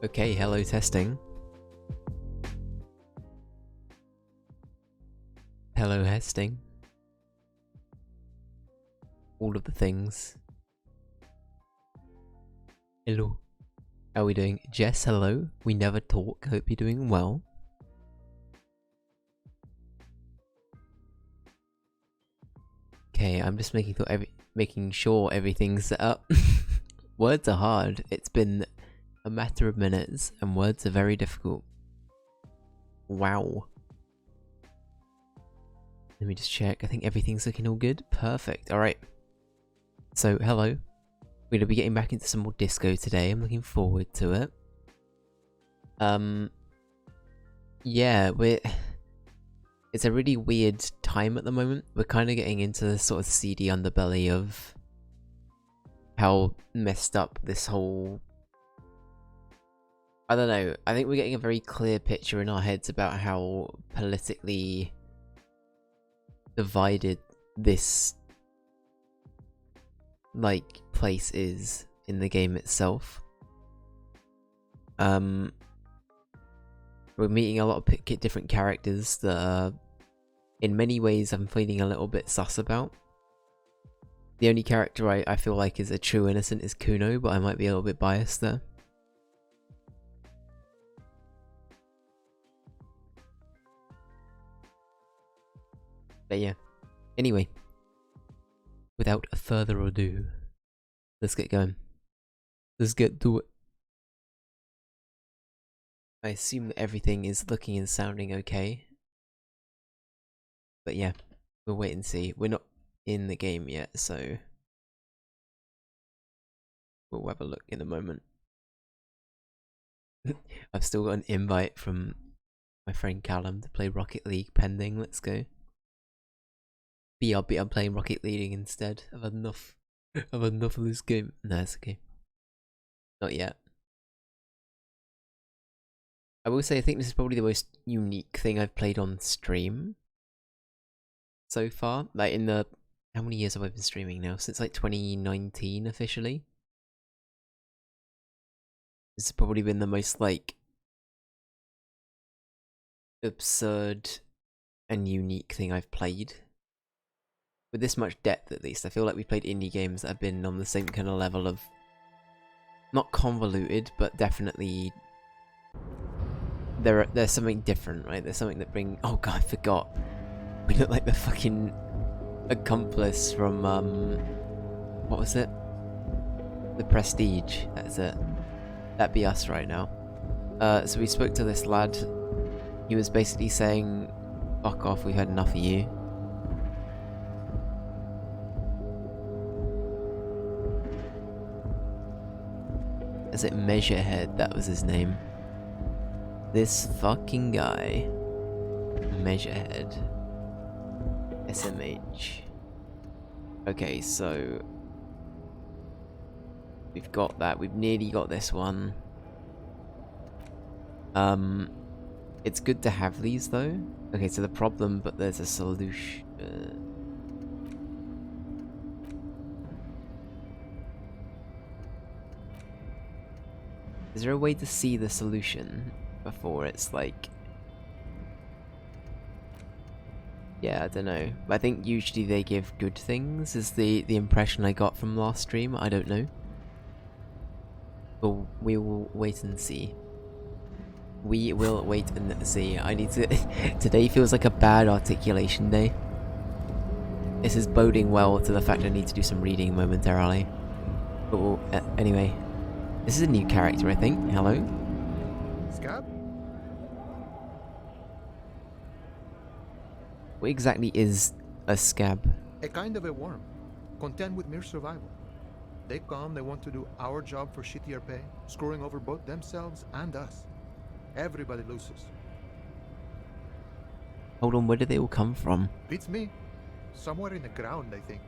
Okay, hello testing. Hello testing. All of the things. Hello. How are we doing? Jess, hello. We never talk. Hope you're doing well. Okay, I'm just making sure everything's set up. Words are hard. It's been a matter of minutes, and words are very difficult. Wow. Let me just check. I think everything's looking all good. Perfect. Alright. So, hello. We're gonna be getting back into some more disco today. I'm looking forward to it. Yeah, it's a really weird time at the moment. We're kind of getting into the sort of seedy underbelly of how messed up this whole... I don't know. I think we're getting a very clear picture in our heads about how politically divided this place is in the game itself. We're meeting a lot of different characters that in many ways I'm feeling a little bit sus about. The only character I feel like is a true innocent is Kuno, but I might be a little bit biased there. But yeah. Anyway. Without further ado, let's get going. Let's get to it. I assume that everything is looking and sounding okay. But yeah, we'll wait and see. We're not in the game yet, so we'll have a look in a moment. I've still got an invite from my friend Callum to play Rocket League pending. Let's go. BRB, I'm playing Rocket League instead. I've had enough of this game. No, it's okay. Not yet. I will say I think this is probably the most unique thing I've played on stream so far. Like in the... How many years have I been streaming now? Since like 2019 officially. This has probably been the most like absurd and unique thing I've played. With this much depth at least. I feel like we've played indie games that have been on the same kind of level of... Not convoluted, but definitely... There's something different, right? There's something that bring... Oh god, I forgot. We look like the fucking accomplice from, what was it? The Prestige. That's it. That'd be us right now. So we spoke to this lad. He was basically saying, fuck off, we've had enough of you. Is it Measurehead? That was his name. This fucking guy. Measurehead. SMH. Okay, so... We've got that. We've nearly got this one. It's good to have these, though. Okay, so the problem, but there's a solution. Is there a way to see the solution before it's like... Yeah, I don't know. I think usually they give good things, is the impression I got from last stream. I don't know. But we will wait and see. We will wait and see. I need to... Today feels like a bad articulation day. This is boding well to the fact I need to do some reading momentarily. But we'll, anyway. This is a new character, I think. Hello? Scab? What exactly is a scab? A kind of a worm, content with mere survival. They come, they want to do our job for shittier pay, screwing over both themselves and us. Everybody loses. Hold on, where did they all come from? Beats me. Somewhere in the ground, I think.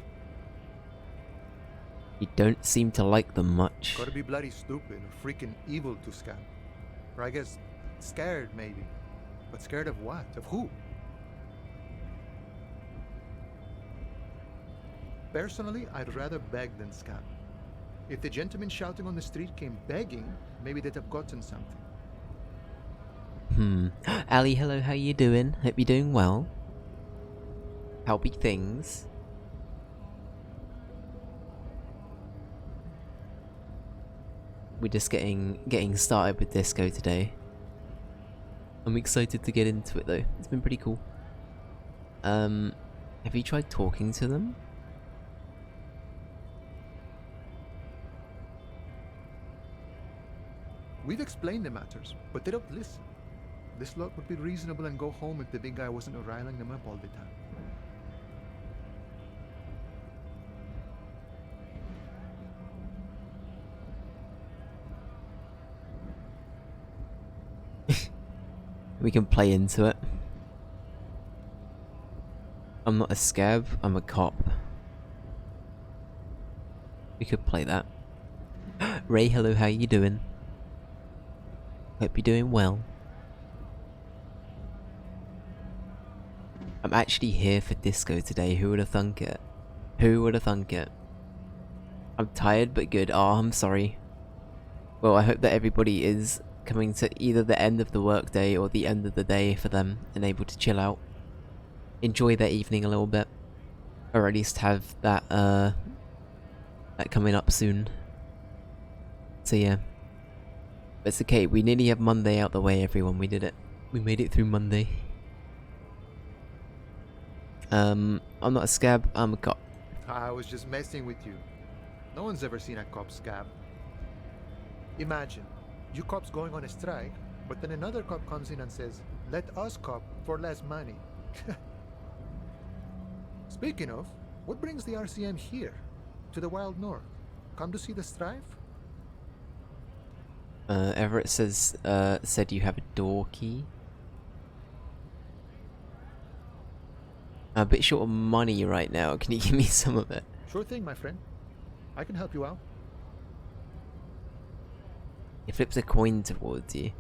You don't seem to like them much. Gotta be bloody stupid or freaking evil to Scab. Or I guess, scared maybe. But scared of what? Of who? Personally, I'd rather beg than scab. If the gentleman shouting on the street came begging, maybe they'd have gotten something. Ali, hello, how you doing? Hope you're doing well. How be things? We're just getting started with disco today. I'm excited to get into it though. It's been pretty cool. Have you tried talking to them? We've explained the matters, but they don't listen. This lot would be reasonable and go home if the big guy wasn't riling them up all the time. We can play into it. I'm not a scab, I'm a cop. We could play that. Ray, hello, how you doing? Hope you're doing well. I'm actually here for disco today, who would have thunk it? Who would have thunk it? I'm tired but good. Oh, I'm sorry. Well, I hope that everybody is coming to either the end of the workday or the end of the day for them and able to chill out. Enjoy their evening a little bit. Or at least have that, that coming up soon. So yeah. But it's okay, we nearly have Monday out the way, everyone. We did it. We made it through Monday. I'm not a scab, I'm a cop. I was just messing with you. No one's ever seen a cop scab. Imagine, you cops going on a strike, but then another cop comes in and says, "Let us cop for less money." Speaking of, what brings the RCM here? To the Wild North? Come to see the strife? Everett said you have a door key. I'm a bit short of money right now. Can you give me some of it? Sure thing, my friend. I can help you out. He flips a coin towards you.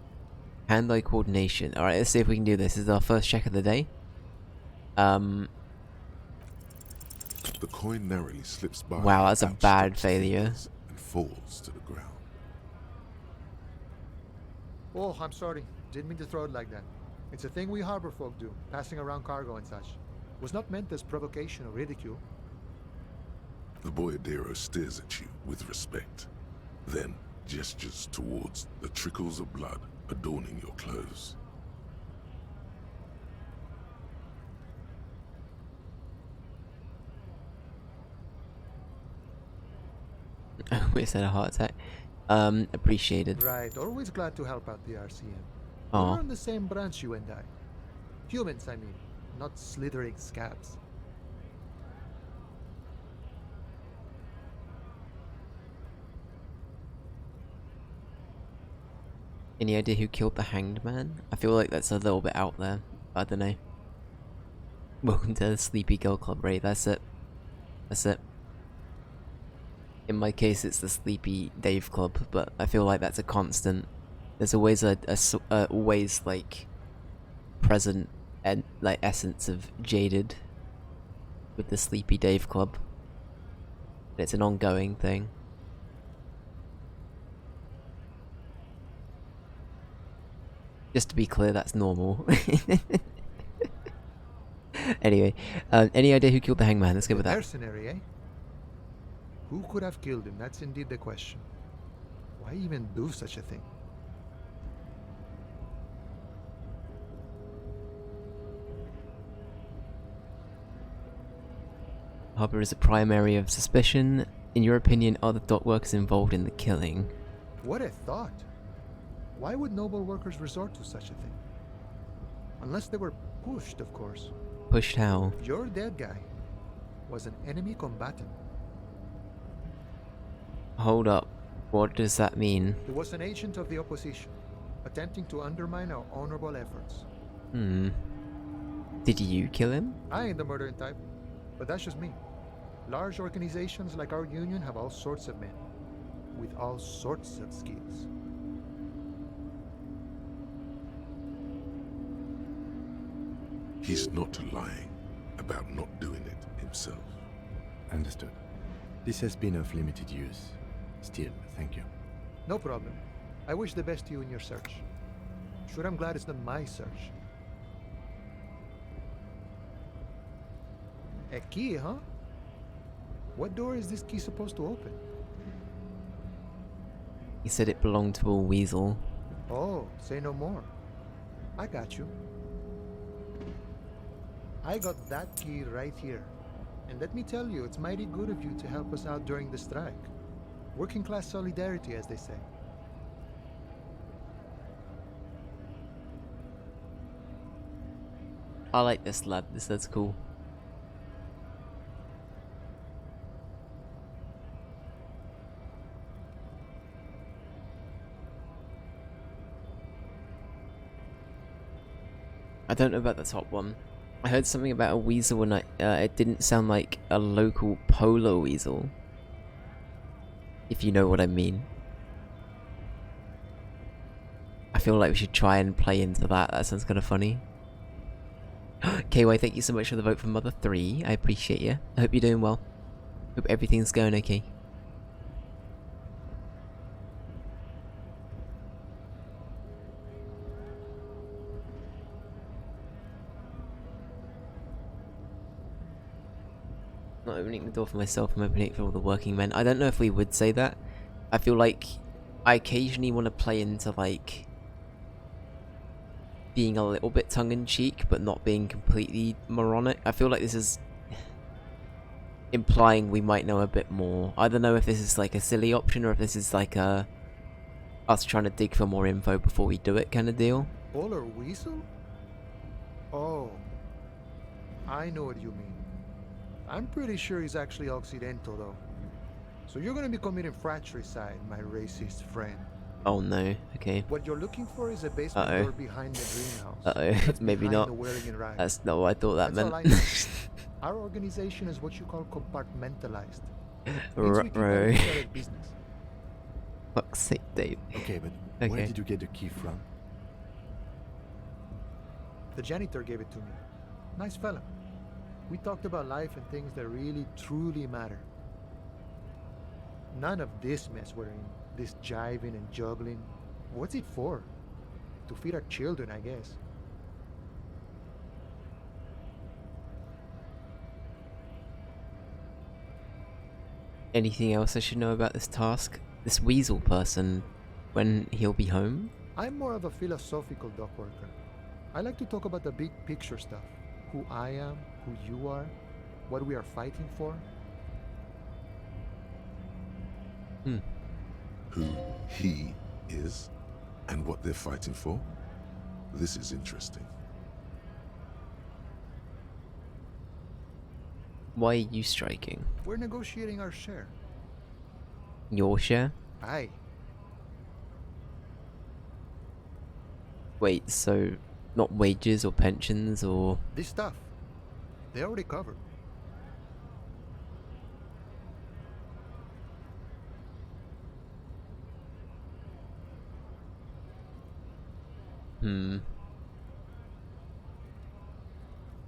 Hand-eye coordination. Alright, let's see if we can do this. This is our first check of the day. The coin narrowly slips by. Wow, that's a bad outstretched failure. fingers and falls to the ground. Oh, I'm sorry. Didn't mean to throw it like that. It's a thing we harbor folk do, passing around cargo and such. Was not meant as provocation or ridicule. The boyadero stares at you with respect, then gestures towards the trickles of blood adorning your clothes. We just had a heart attack. Appreciated. Right, always glad to help out the RCM. Aw. We're on the same branch, you and I. Humans, I mean, not slithering scabs. Any idea who killed the hanged man? I feel like that's a little bit out there. I don't know. Welcome to the Sleepy Girl Club, Ray. That's it. That's it. In my case, it's the Sleepy Dave Club, but I feel like that's a constant. There's always always like present and like essence of jaded with the Sleepy Dave Club. It's an ongoing thing. Just to be clear, that's normal. Anyway, any idea who killed the hangman? Let's go with that. Mercenary, eh? Who could have killed him? That's indeed the question. Why even do such a thing? Harbour is a prime area of suspicion. In your opinion, are the dock workers involved in the killing? What a thought. Why would noble workers resort to such a thing? Unless they were pushed, of course. Pushed how? Your dead guy was an enemy combatant. Hold up. What does that mean? He was an agent of the opposition, attempting to undermine our honorable efforts. Did you kill him? I ain't the murdering type, but that's just me. Large organizations like our union have all sorts of men, with all sorts of skills. He's not lying about not doing it himself. Understood. This has been of limited use. Still, thank you. No problem. I wish the best to you in your search. Sure, I'm glad it's not my search. A key, huh? What door is this key supposed to open? He said it belonged to a weasel. Oh, say no more. I got you. I got that key right here. And let me tell you, it's mighty good of you to help us out during the strike. Working class solidarity, as they say. I like this lad. That's cool. I don't know about the top one. I heard something about a weasel and it didn't sound like a local polar weasel. If you know what I mean. I feel like we should try and play into that. That sounds kind of funny. KY, thank you so much for the vote for Mother 3. I appreciate you. I hope you're doing well. Hope everything's going okay. Not opening the door for myself, I'm opening it for all the working men. I don't know if we would say that. I feel like I occasionally want to play into like being a little bit tongue-in-cheek, but not being completely moronic. I feel like this is implying we might know a bit more. I don't know if this is like a silly option or if this is like a us trying to dig for more info before we do it kind of deal. Polar weasel? Oh, I know what you mean. I'm pretty sure he's actually Occidental, though. So you're gonna be committing fratricide, my racist friend. Oh no, okay. What you're looking for is a basement door behind the greenhouse. Uh-oh, maybe behind not. the Wellington Ride. That's not what I thought that That's all I meant. know. Our organization is what you call compartmentalized. Means we keep Ruh-roh. out each other's business. Fuck's sake, Dave. Okay, but Okay. where did you get the key from? The janitor gave it to me. Nice fella. We talked about life and things that really, truly matter. None of this mess we're in. This jiving and juggling. What's it for? To feed our children, I guess. Anything else I should know about this task? This weasel person, when he'll be home? I'm more of a philosophical dock worker. I like to talk about the big picture stuff. Who I am, who you are, what we are fighting for. Who he is and what they're fighting for? This is interesting. Why are you striking? We're negotiating our share. Your share? Aye. Wait, so not wages or pensions or... This stuff. They already covered. At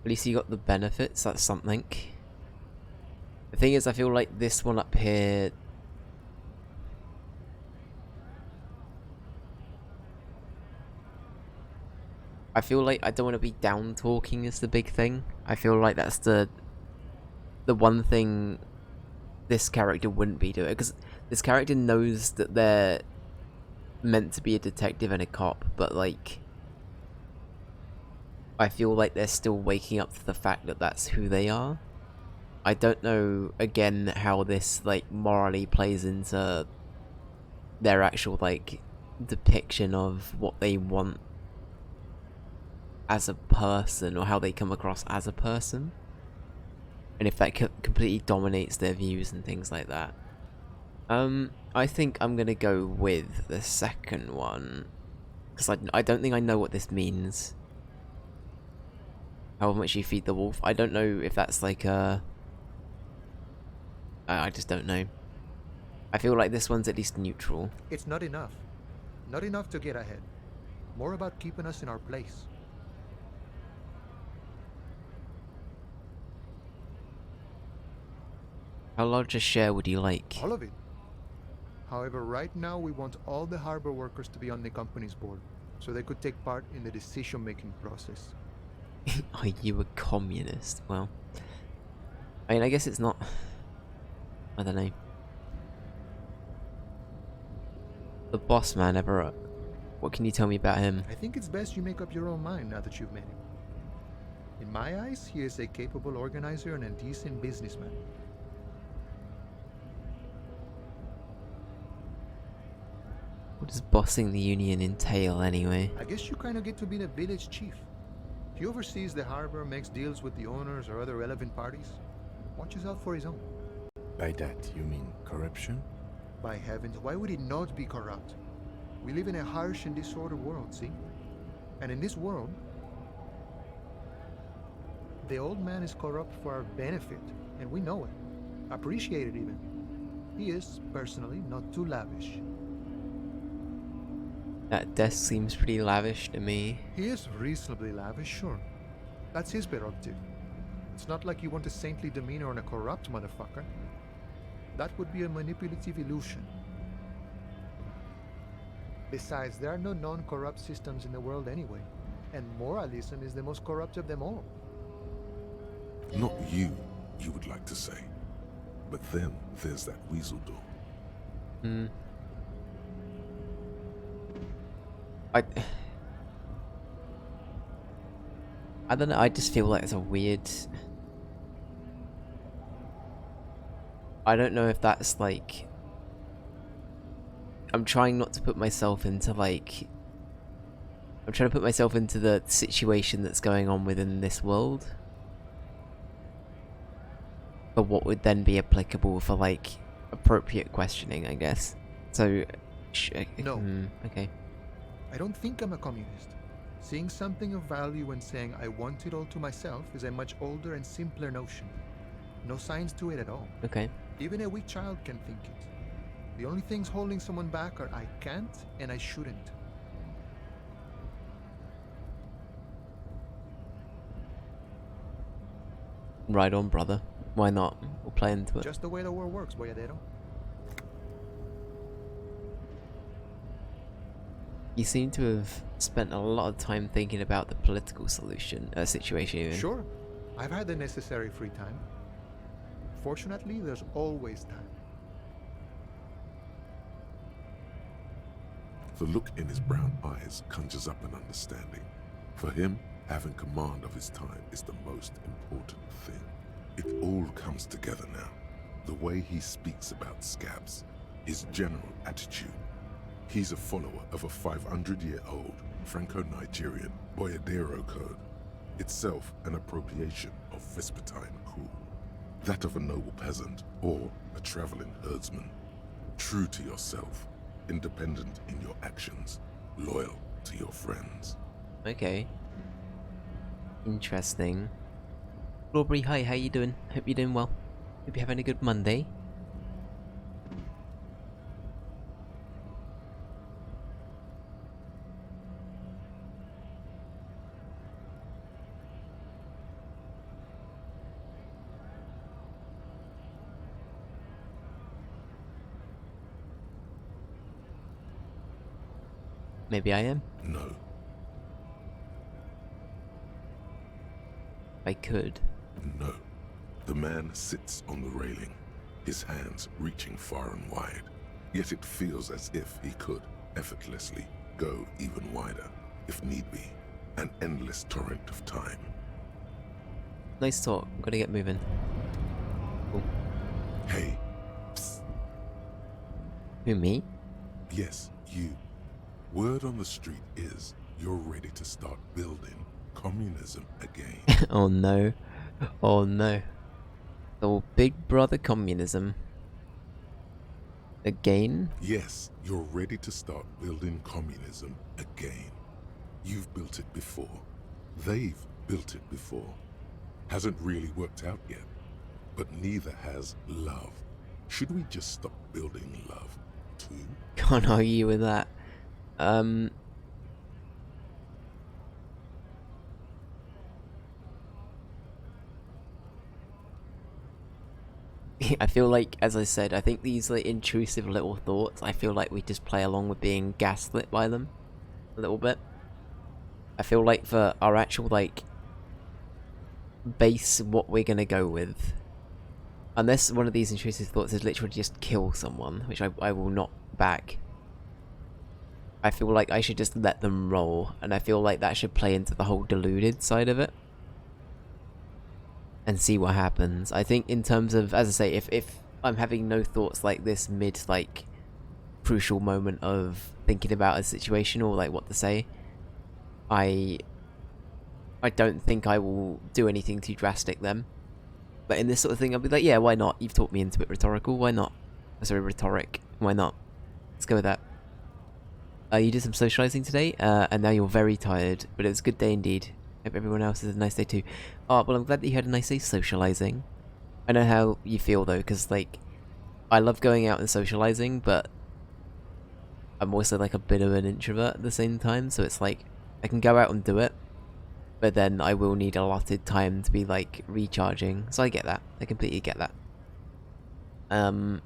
least you got the benefits, that's something. The thing is, I feel like this one up here... I feel like I don't want to be down talking is the big thing. I feel like that's the one thing this character wouldn't be doing. Because this character knows that they're meant to be a detective and a cop, but like... I feel like they're still waking up to the fact that that's who they are. I don't know, again, how this, like, morally plays into their actual, like, depiction of what they want as a person, or how they come across as a person. And if that completely dominates their views and things like that. I think I'm gonna go with the second one. Because I don't think I know what this means. How much you feed the wolf. I don't know if that's like a... I just don't know. I feel like this one's at least neutral. It's not enough. Not enough to get ahead. More about keeping us in our place. How large a share would you like? All of it. However, right now we want all the harbor workers to be on the company's board, so they could take part in the decision-making process. Are you a communist? Well, I mean, I guess it's not. I don't know. The boss man ever. What can you tell me about him? I think it's best you make up your own mind now that you've met him. In my eyes, he is a capable organizer and a decent businessman. What does bossing the union entail, anyway? I guess you kind of get to be the village chief. He oversees the harbor, makes deals with the owners or other relevant parties, watches out for his own. By that, you mean corruption? By heavens, why would he not be corrupt? We live in a harsh and disordered world, see? And in this world, the old man is corrupt for our benefit, and we know it. Appreciate it even. He is, personally, not too lavish. That desk seems pretty lavish to me. He is reasonably lavish, sure. That's his prerogative. It's not like you want a saintly demeanor on a corrupt motherfucker. That would be a manipulative illusion. Besides, there are no non-corrupt systems in the world anyway, and moralism is the most corrupt of them all. Not you, you would like to say. But then there's that weasel door. Hmm. I don't know, I just feel like it's a weird... I don't know if that's like... I'm trying not to put myself into like... I'm trying to put myself into the situation that's going on within this world. But what would then be applicable for like appropriate questioning, I guess. So... No. Okay. I don't think I'm a communist. Seeing something of value and saying I want it all to myself is a much older and simpler notion. No science to it at all. Okay. Even a weak child can think it. The only things holding someone back are I can't and I shouldn't. Right on, brother. Why not? We'll play into it. Just the way the world works, boyadero. You seem to have spent a lot of time thinking about the political situation even. Sure, I've had the necessary free time. Fortunately, there's always time. The look in his brown eyes conjures up an understanding. For him, having command of his time is the most important thing. It all comes together now. The way he speaks about scabs, his general attitude. He's a follower of a 500-year-old Franco-Nigerian Boyadero code, itself an appropriation of Vespertine cool. That of a noble peasant or a traveling herdsman. True to yourself, independent in your actions, loyal to your friends. Okay. Interesting. Aubrey, hi, how you doing? Hope you're doing well. Hope you're having a good Monday. Maybe I am. No, I could. no. The man sits on the railing, his hands reaching far and wide. Yet it feels as if he could effortlessly go even wider, if need be. An endless torrent of time. Nice talk. Gotta get moving. Cool. Hey, psst. Who, me? Yes, you. Word on the street is you're ready to start building communism again. Oh no. Oh no. The big brother communism. Again? Yes, you're ready to start building communism again. You've built it before. They've built it before. Hasn't really worked out yet. But neither has love. Should we just stop building love, too? Can't argue with that. I feel like, as I said, I think these like intrusive little thoughts, I feel like we just play along with being gaslit by them a little bit. I feel like for our actual like base, what we're gonna go with, unless one of these intrusive thoughts is literally just kill someone, which I will not back. I feel like I should just let them roll, and I feel like that should play into the whole deluded side of it. And see what happens. I think in terms of, as I say, if I'm having no thoughts like this mid, like, crucial moment of thinking about a situation or, like, what to say, I don't think I will do anything too drastic then. But in this sort of thing, I'll be like, yeah, why not? You've talked me into it, rhetorical, why not? Sorry, rhetoric, why not? Let's go with that. You did some socializing today, and now you're very tired, but it was a good day indeed. Hope everyone else has a nice day too. Oh, well, I'm glad that you had a nice day socializing. I know how you feel though, because like, I love going out and socializing, but I'm also like a bit of an introvert at the same time, so it's like, I can go out and do it, but then I will need allotted time to be like recharging, so I get that. I completely get that. Can't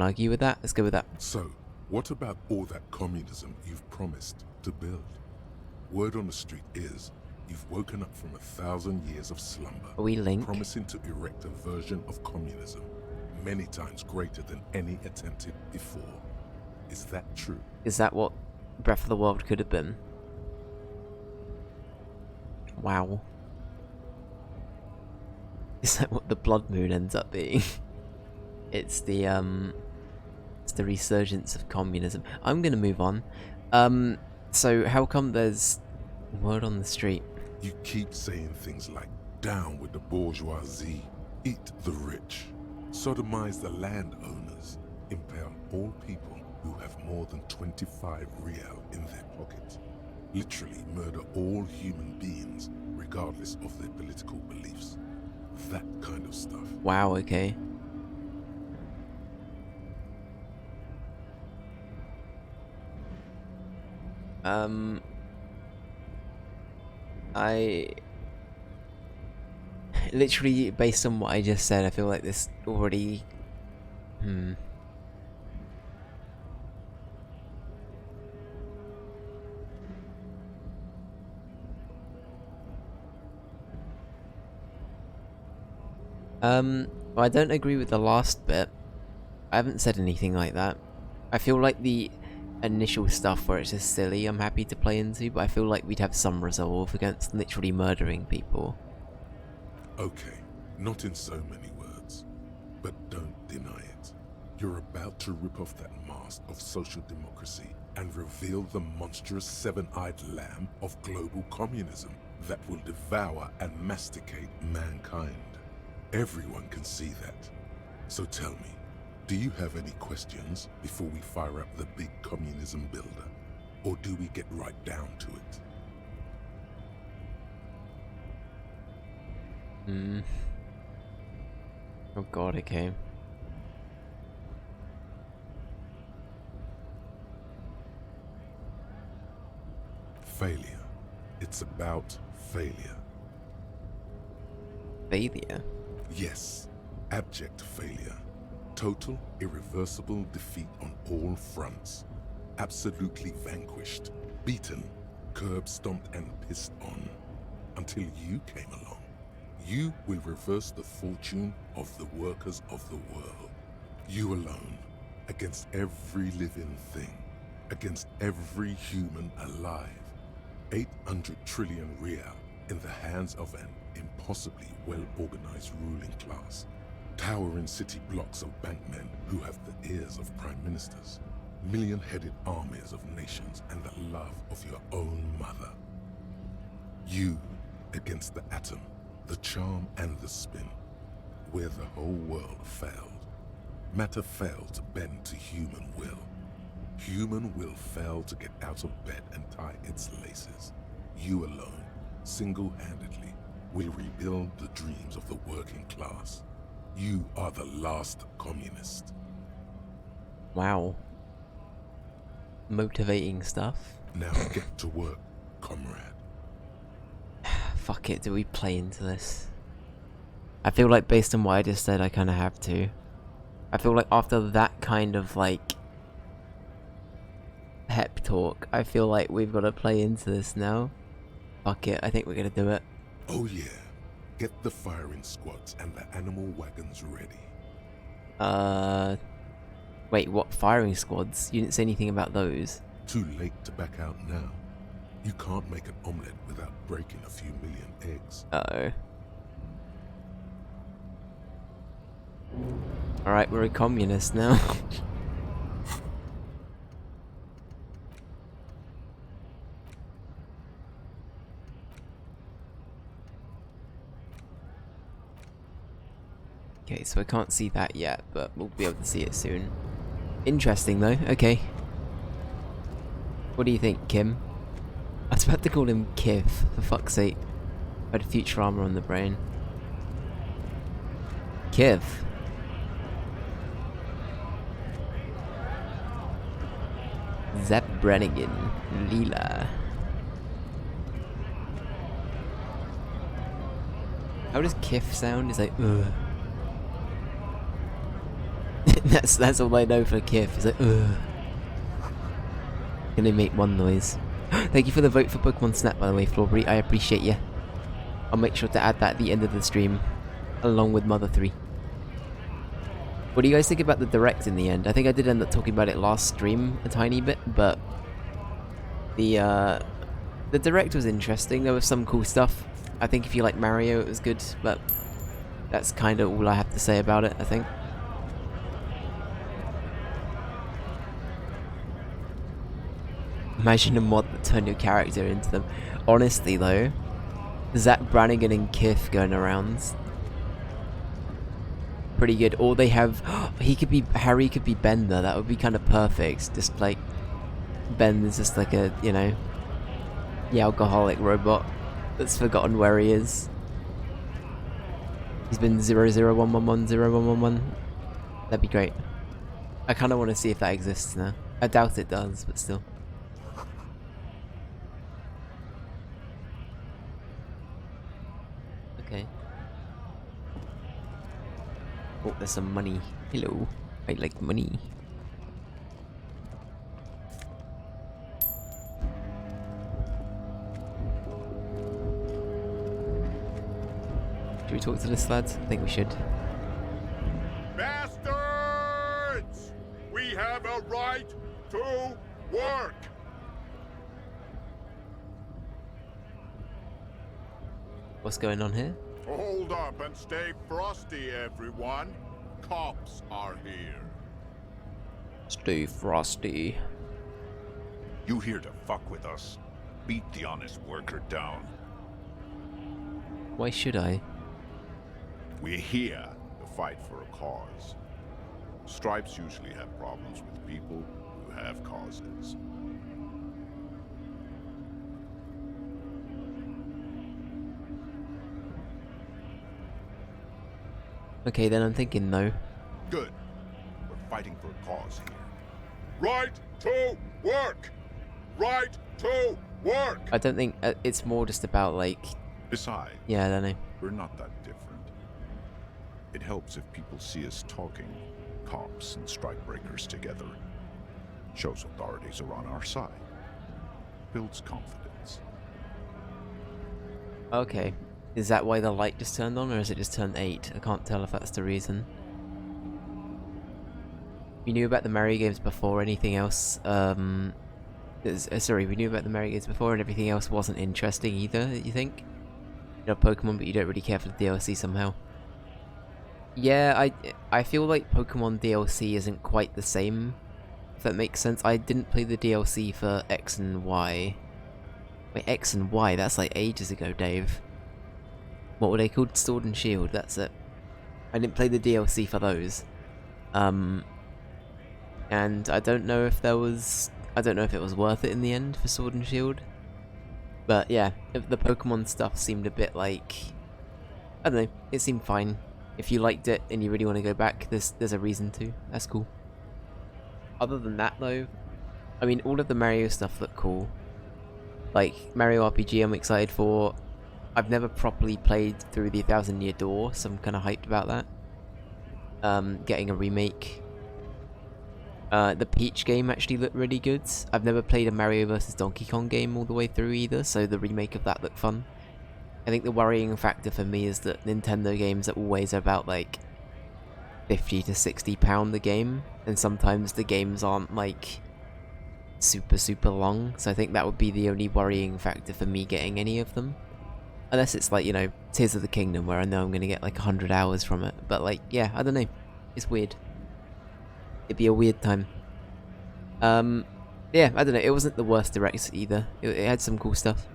argue with that. Let's go with that. So, what about all that communism you've promised to build? Word on the street is, you've woken up from 1,000 years of slumber, Are we linked? promising to erect a version of communism, many times greater than any attempted before. Is that true? Is that what Breath of the Wild could have been? Wow. Is that what the Blood Moon ends up being? It's the resurgence of communism. I'm gonna move on. So how come there's word on the street? You keep saying things like, down with the bourgeoisie, eat the rich, sodomize the landowners, impale all people who have more than 25 real in their pockets, literally murder all human beings regardless of their political beliefs. That kind of stuff. Wow, okay. I literally, based on what I just said, I feel like this already well, I don't agree with the last bit. I haven't said anything like that. I feel like the initial stuff where it's just silly, I'm happy to play into, but I feel like we'd have some resolve against literally murdering people. Okay, not in so many words, but don't deny it. You're about to rip off that mask of social democracy and reveal the monstrous seven-eyed lamb of global communism that will devour and masticate mankind. Everyone can see that. So tell me, do you have any questions before we fire up the big communism builder? Or do we get right down to it? Oh god, okay. Failure. It's about failure. Failure? Yes, abject failure. Total, irreversible defeat on all fronts. Absolutely vanquished, beaten, curb-stomped and pissed on. Until you came along. You will reverse the fortune of the workers of the world. You alone, against every living thing, against every human alive. 800 trillion real in the hands of an impossibly well-organized ruling class. Towering city blocks of bankmen who have the ears of prime ministers. Million-headed armies of nations and the love of your own mother. You against the atom, the charm and the spin, where the whole world failed. Matter failed to bend to human will. Human will failed to get out of bed and tie its laces. You alone, single-handedly, will rebuild the dreams of the working class. You are the last communist. Wow. Motivating stuff. Now get to work, comrade. Fuck it, do we play into this? I feel like based on what I just said, I kind of have to. I feel like after that kind of like pep talk, I feel like we've got to play into this now. Fuck it, I think we're gonna do it. Oh yeah. Get the firing squads and the animal wagons ready. Wait, what firing squads? You didn't say anything about those. Too late to back out now. You can't make an omelette without breaking a few million eggs. Uh-oh. Alright, we're a communist now. Okay, so I can't see that yet, but we'll be able to see it soon. Interesting though, okay. What do you think, Kim? I was about to call him Kiv, for fuck's sake. I had Futurama on the brain. Kiv. Zap Brannigan. Leela. How does Kiff sound? It's like, ugh. that's all I know for Kiff. It's like, ugh. Can they make one noise? Thank you for the vote for Pokemon Snap, by the way, Florbury. I appreciate you. I'll make sure to add that at the end of the stream, along with Mother 3. What do you guys think about the Direct in the end? I think I did end up talking about it last stream a tiny bit, but the Direct was interesting. There was some cool stuff. I think if you like Mario, it was good, but that's kind of all I have to say about it, I think. Imagine a mod that turned your character into them. Honestly though, Zach Brannigan and Kiff going around. Pretty good. Or they have Harry could be Bender, that would be kind of perfect. Just like Ben is just like a, you know, the alcoholic robot that's forgotten where he is. He's been 001110111. That'd be great. I kinda wanna see if that exists now. I doubt it does, but still. Okay. Oh, there's some money. Hello. I like money. Should we talk to this lad? I think we should. Bastards! We have a right to work! What's going on here? Hold up and stay frosty, everyone. Cops are here. Stay frosty. You here to fuck with us? Beat the honest worker down. Why should I? We're here to fight for a cause. Stripes usually have problems with people who have causes. Okay, then I'm thinking no. Good. We're fighting for a cause here. Right to work! Right to work! I don't think it's more just about like. Besides, Yeah, I don't know. we're not that different. It helps if people see us talking, cops and strikebreakers together. Shows authorities are on our side. Builds confidence. Okay. Is that why the light just turned on, or is it just turned 8? I can't tell if that's the reason. We knew about the Mario games before anything else. Sorry, we knew about the Mario games before and everything else wasn't interesting either, you think? You know, Pokemon, but you don't really care for the DLC somehow. Yeah, I feel like Pokemon DLC isn't quite the same, if that makes sense. I didn't play the DLC for X and Y. Wait, X and Y? That's like ages ago, Dave. What were they called? Sword and Shield, that's it. I didn't play the DLC for those. And I don't know if there was... I don't know if it was worth it in the end for Sword and Shield. But yeah, the Pokemon stuff seemed a bit like... I don't know, it seemed fine. If you liked it and you really want to go back, there's a reason to. That's cool. Other than that though, I mean, all of the Mario stuff looked cool. Like, Mario RPG I'm excited for. I've never properly played through the 1,000 Year Door, so I'm kind of hyped about that. Getting a remake. The Peach game actually looked really good. I've never played a Mario vs. Donkey Kong game all the way through either, so the remake of that looked fun. I think the worrying factor for me is that Nintendo games are always about like £50 to £60 a game, and sometimes the games aren't like super long, so I think that would be the only worrying factor for me getting any of them. Unless it's like, you know, Tears of the Kingdom, where I know I'm going to get like 100 hours from it. But like, yeah, I don't know. It's weird. It'd be a weird time. Yeah, I don't know. It wasn't the worst direct either. It had some cool stuff.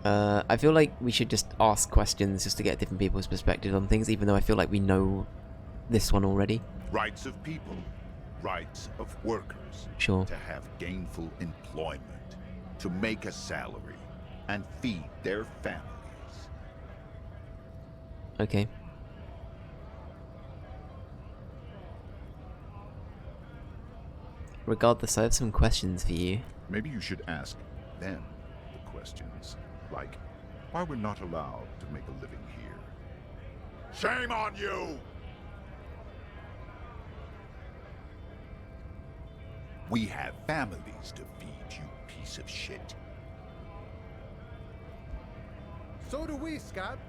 I feel like we should just ask questions just to get different people's perspective on things, even though I feel like we know this one already. Rights of people, rights of workers. Sure. To have gainful employment, to make a salary, and feed their families. Okay. Regardless, I have some questions for you. Maybe you should ask them the questions. Like, why we're not allowed to make a living here. Shame on you! We have families to feed, you piece of shit. So do we, Scab.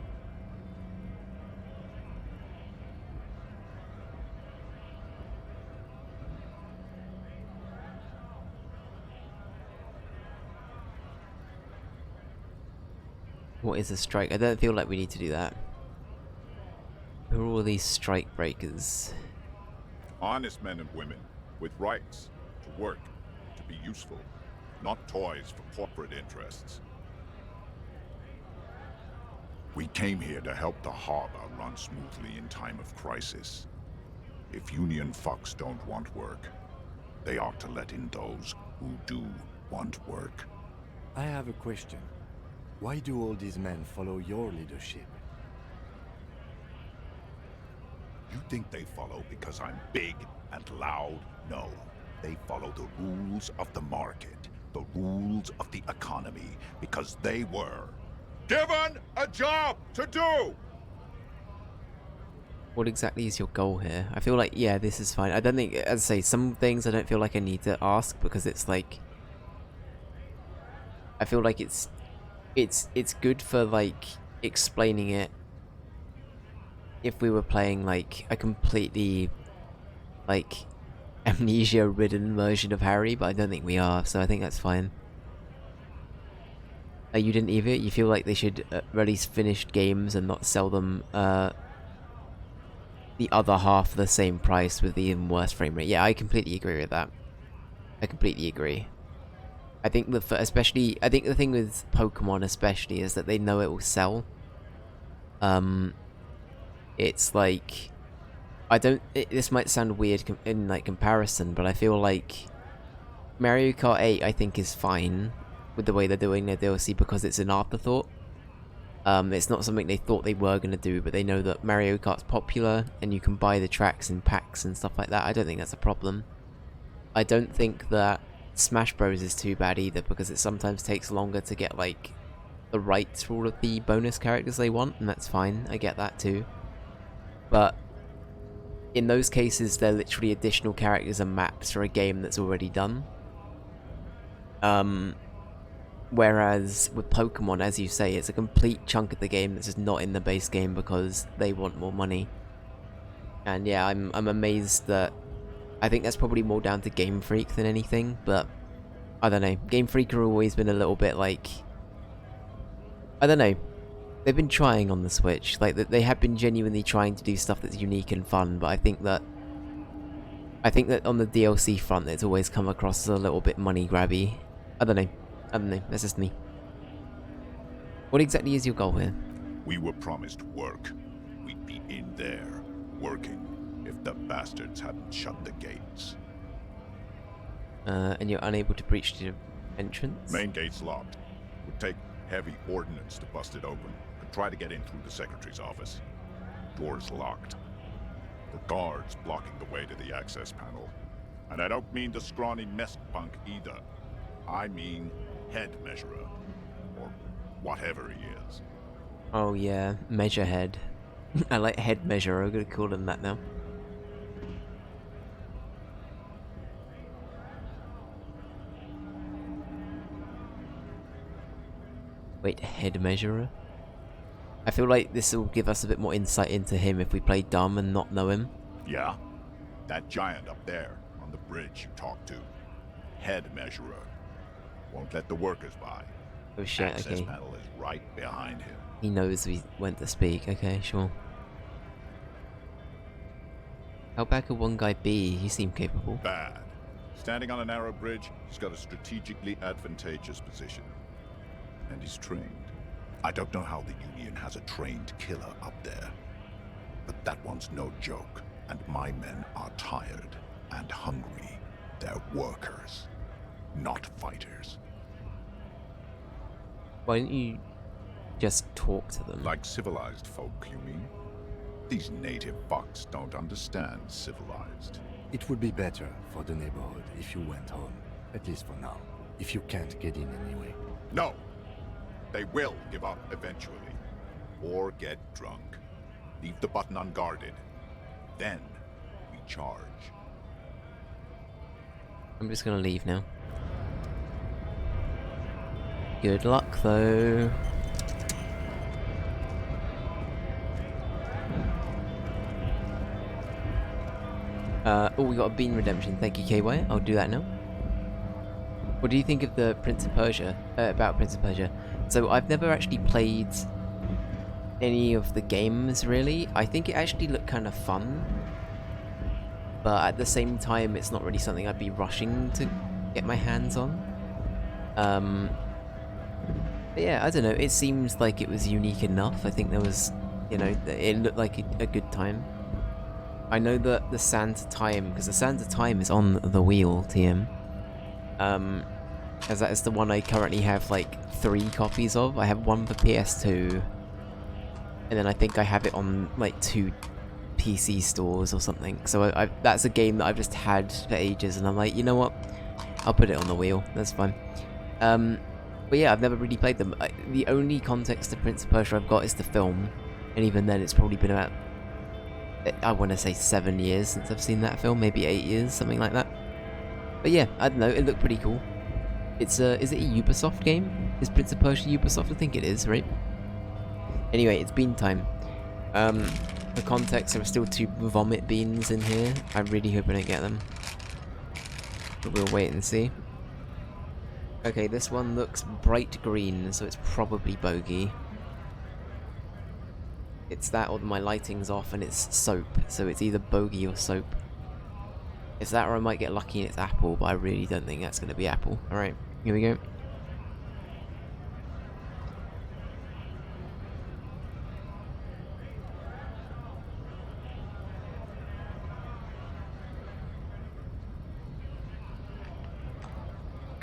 What is a strike? I don't feel like we need to do that. Who are all these strike breakers? Honest men and women with rights to work, to be useful, not toys for corporate interests. We came here to help the harbor run smoothly in time of crisis. If union fucks don't want work, they ought to let in those who do want work. I have a question. Why do all these men follow your leadership? You think they follow because I'm big and loud? No. They follow the rules of the market, the rules of the economy, because they were given a job to do! What exactly is your goal here? I feel like, yeah, this is fine. I don't think, as I say, some things I don't feel like I need to ask because it's like... I feel like it's good for, like, explaining it if we were playing, like, a completely, like, amnesia-ridden version of Harry, but I don't think we are, so I think that's fine. You didn't either? You feel like they should release finished games and not sell them, the other half for the same price with the even worse frame rate? Yeah, I completely agree with that. I completely agree. I think the thing with Pokemon especially is that they know it will sell. It's like, this might sound weird in like comparison, but I feel like Mario Kart 8 I think is fine with the way they're doing their DLC because it's an afterthought. It's not something they thought they were going to do, but they know that Mario Kart's popular and you can buy the tracks in packs and stuff like that. I don't think that's a problem. I don't think that Smash Bros is too bad either, because it sometimes takes longer to get like the rights for all of the bonus characters they want, and that's fine. I get that too. But in those cases, they're literally additional characters and maps for a game that's already done. Whereas with Pokemon, as you say, it's a complete chunk of the game that's just not in the base game because they want more money. And yeah, I'm amazed that... I think that's probably more down to Game Freak than anything, but I don't know. Game Freak have always been a little bit like... I don't know. They've been trying on the Switch. Like, they have been genuinely trying to do stuff that's unique and fun, but I think that on the DLC front, it's always come across as a little bit money grabby. I don't know. That's just me. What exactly is your goal here? We were promised work. We'd be in there, working, if the bastards hadn't shut the gates. And you're unable to breach the entrance? Main gate's locked. Would take heavy ordnance to bust it open. Could try to get in through the secretary's office. Door's locked. The guards blocking the way to the access panel. And I don't mean the scrawny mess punk either. I mean head measurer. Or whatever he is. Oh yeah, measure head. I like head measurer, I'm gonna call him that now. Wait, head measurer? I feel like this will give us a bit more insight into him if we play dumb and not know him. Yeah? That giant up there, on the bridge you talked to. Head measurer. Won't let the workers by. Oh shit, Access okay. panel is right behind him. He knows we went to speak, okay, sure. How bad could one guy be? He seemed capable. Bad. Standing on a narrow bridge, he's got a strategically advantageous position. And he's trained. I don't know how the Union has a trained killer up there. But that one's no joke. And my men are tired and hungry. They're workers, not fighters. Why don't you just talk to them? Like civilized folk, you mean? These native fucks don't understand civilized. It would be better for the neighborhood if you went home. At least for now. If you can't get in anyway. No! They will give up eventually. Or get drunk. Leave the button unguarded. Then we charge. I'm just gonna leave now. Good luck though. Oh, we got a bean redemption. Thank you, KY. I'll do that now. What do you think of the Prince of Persia? About Prince of Persia? So I've never actually played any of the games, really. I think it actually looked kind of fun. But at the same time, it's not really something I'd be rushing to get my hands on. But yeah, I don't know. It seems like it was unique enough. I think there was, you know, it looked like a good time. I know that the Santa Time, because the Santa Time is on the wheel, TM. As that is the one I currently have like 3 copies of. I have one for PS2, and then I think I have it on like 2 PC stores or something. So that's a game that I've just had for ages, and I'm like, you know what? I'll put it on the wheel. That's fine. But yeah, I've never really played them. The only context to Prince of Persia I've got is the film, and even then it's probably been about, I want to say 7 years since I've seen that film, maybe 8 years, something like that. But yeah, I don't know, it looked pretty cool. It's is it a Ubisoft game? Is Prince of Persia Ubisoft? I think it is, right? Anyway, it's bean time. For context, there are still 2 vomit beans in here. I really hope I don't get them. But we'll wait and see. Okay, this one looks bright green, so it's probably bogey. It's that or my lighting's off and it's soap, so it's either bogey or soap. It's that or I might get lucky and it's apple, but I really don't think that's going to be apple. Alright, here we go.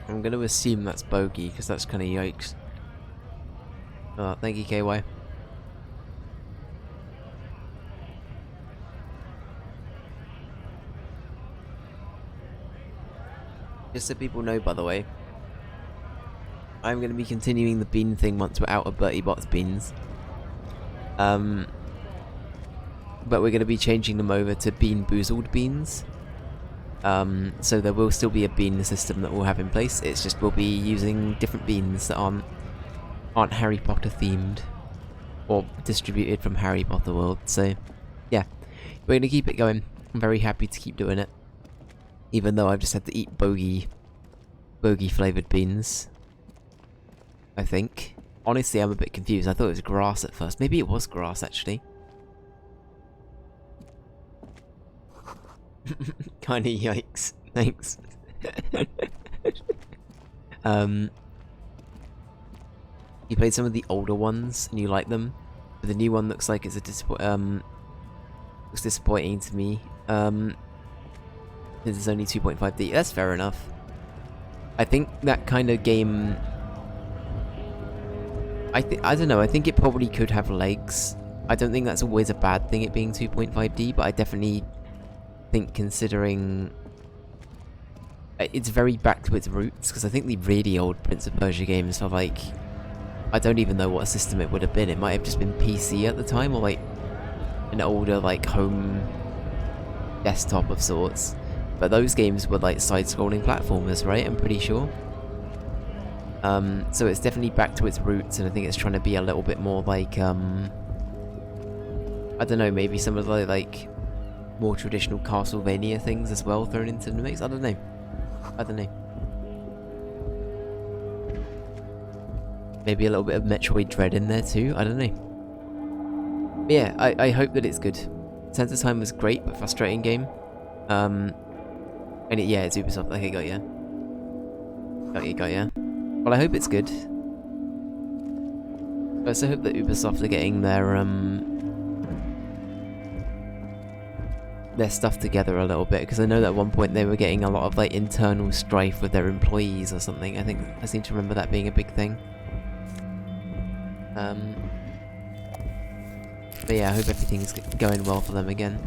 I'm going to assume that's bogey, because that's kind of yikes. Oh, thank you, KY. Just so people know, by the way, I'm going to be continuing the bean thing once we're out of Bertie Bott's beans. But we're going to be changing them over to Bean Boozled beans. So there will still be a bean system that we'll have in place. It's just we'll be using different beans that aren't Harry Potter themed or distributed from Harry Potter World. So yeah, we're going to keep it going. I'm very happy to keep doing it. Even though I've just had to eat bogey flavoured beans, I think. Honestly, I'm a bit confused. I thought it was grass at first. Maybe it was grass, actually. Kinda yikes. Thanks. You played some of the older ones, and you like them. But the new one looks like it's looks disappointing to me. This is only 2.5D. That's fair enough. I think that kind of game... I don't know, I think it probably could have legs. I don't think that's always a bad thing, it being 2.5D, but I definitely think considering it's very back to its roots, because I think the really old Prince of Persia games are like, I don't even know what system it would have been. It might have just been PC at the time, or like an older like home desktop of sorts. But those games were like side-scrolling platformers, right? I'm pretty sure. So it's definitely back to its roots, and I think it's trying to be a little bit more like, I don't know, maybe some of the like more traditional Castlevania things as well thrown into the mix. I don't know. Maybe a little bit of Metroid Dread in there too. I don't know. But yeah, I hope that it's good. Sense of Time was great, but frustrating game. And yeah, it's Ubisoft. Okay, got ya. Got ya. Well, I hope it's good. I also hope that Ubisoft are getting their stuff together a little bit, because I know that at one point they were getting a lot of like internal strife with their employees or something. I seem to remember that being a big thing. But yeah, I hope everything's going well for them again.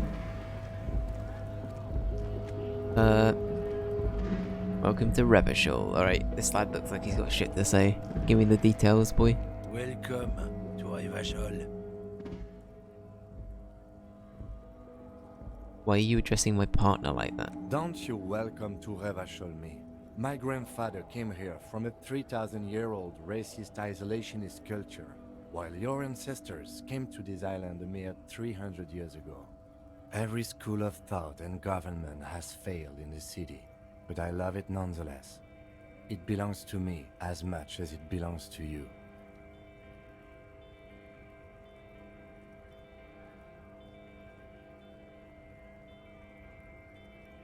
Welcome to Revachol. Alright, this lad looks like he's got shit to say. Give me the details, boy. Welcome to Revachol. Why are you addressing my partner like that? Don't you welcome to Revachol me. My grandfather came here from a 3,000-year-old racist isolationist culture, while your ancestors came to this island a mere 300 years ago. Every school of thought and government has failed in the city, but I love it nonetheless. It belongs to me as much as it belongs to you.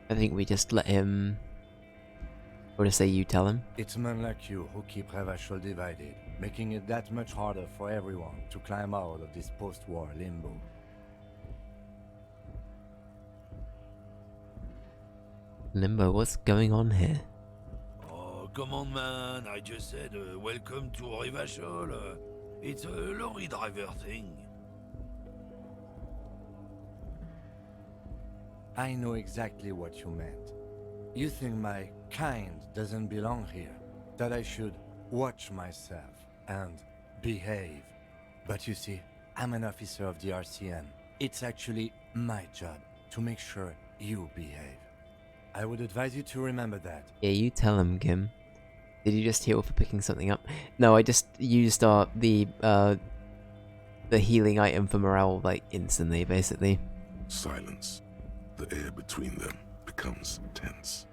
I think we just let him... Or to say you tell him. It's men like you who keep Revachol divided, making it that much harder for everyone to climb out of this post-war limbo. Limbo, what's going on here? Oh, come on, man. I just said welcome to Revachol. It's a lorry driver thing. I know exactly what you meant. You think my kind doesn't belong here, that I should watch myself and behave. But you see, I'm an officer of the RCM. It's actually my job to make sure you behave. I would advise you to remember that. Yeah, you tell him, Kim. Did you just heal for picking something up? No, I just used the healing item for morale, like, instantly, basically. Silence. The air between them becomes tense.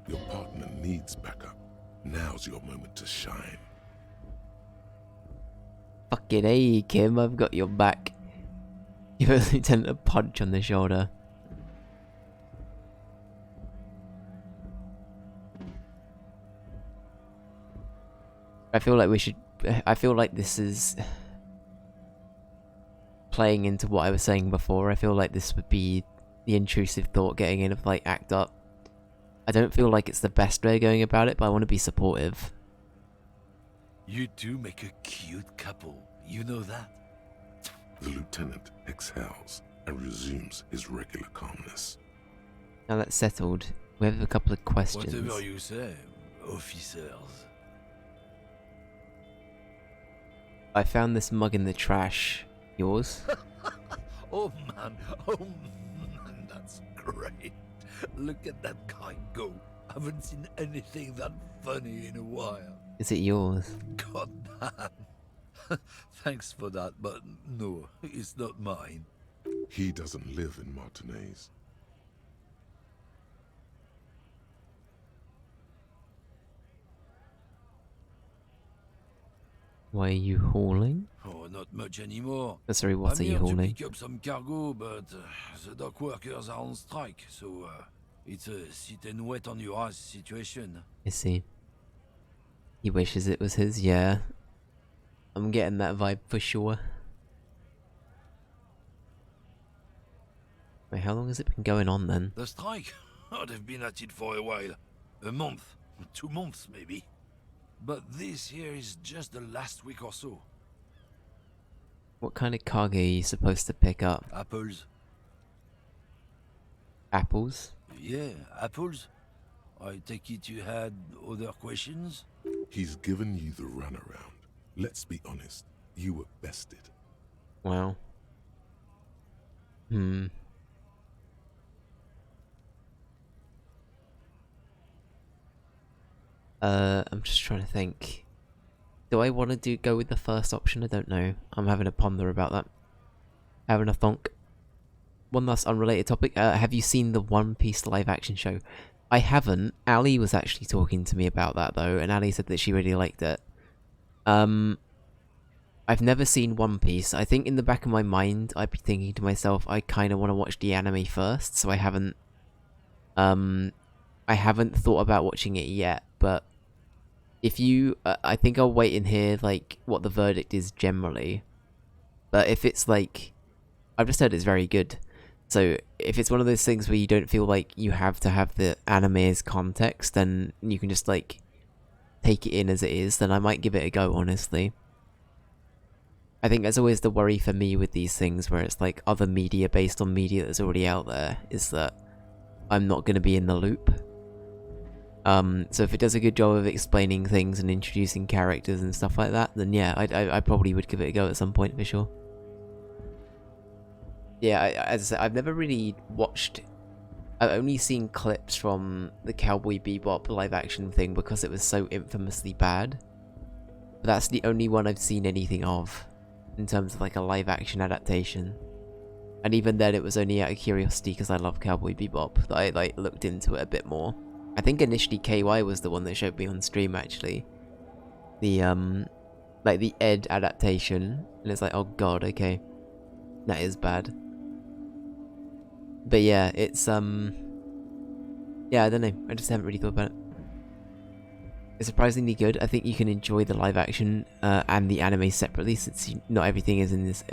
Your partner needs backup. Now's your moment to shine. Fucking hey, Kim, I've got your back. Give a lieutenant a punch on the shoulder. I feel like this is playing into what I was saying before. I feel like this would be the intrusive thought getting in of like, act up. I don't feel like it's the best way of going about it, but I want to be supportive. You two make a cute couple. You know that? The lieutenant exhales and resumes his regular calmness. Now that's settled, we have a couple of questions. Whatever you say, officers. I found this mug in the trash. Yours? Oh man, that's great. Look at that guy go. Haven't seen anything that funny in a while. Is it yours? God damn. Thanks for that, but no, it's not mine. He doesn't live in Martinez. Why are you hauling? Oh, not much anymore. Oh, sorry, what I'm are you here hauling? to pick up some cargo, but the dock workers are on strike, so it's a sit and wait on your ass situation. I see. He wishes it was his, yeah. I'm getting that vibe for sure. Wait, how long has it been going on then? The strike? Oh, they've been at it for a while. A month, 2 months maybe. But this here is just the last week or so. What kind of cargo are you supposed to pick up? Apples. Apples. Yeah, apples? I take it you had other questions? He's given you the runaround. Let's be honest, you were bested. Wow. Hmm. I'm just trying to think. Do I want to go with the first option? I don't know. I'm having a ponder about that. Having a thonk. One last unrelated topic. Have you seen the One Piece live action show? I haven't. Ali was actually talking to me about that though, and Ali said that she really liked it. I've never seen One Piece. I think in the back of my mind, I'd be thinking to myself, I kind of want to watch the anime first, so I haven't thought about watching it yet, but if you, I think I'll wait and hear, like, what the verdict is generally. But if it's, like, I've just heard it's very good. So, if it's one of those things where you don't feel like you have to have the anime's context, then you can just, like, take it in as it is, then I might give it a go, honestly. I think that's always the worry for me with these things, where it's, like, other media based on media that's already out there, is that I'm not going to be in the loop. So if it does a good job of explaining things and introducing characters and stuff like that, then yeah, I probably would give it a go at some point for sure. Yeah, as I said, I've never really watched... I've only seen clips from the Cowboy Bebop live action thing because it was so infamously bad. But that's the only one I've seen anything of, in terms of like a live action adaptation. And even then it was only out of curiosity because I love Cowboy Bebop that I like looked into it a bit more. I think initially KY was the one that showed me on stream actually. The like the Ed adaptation, and it's like, oh god, okay. That is bad. But yeah, it's yeah, I don't know. I just haven't really thought about it. It's surprisingly good. I think you can enjoy the live action and the anime separately, since not everything is in this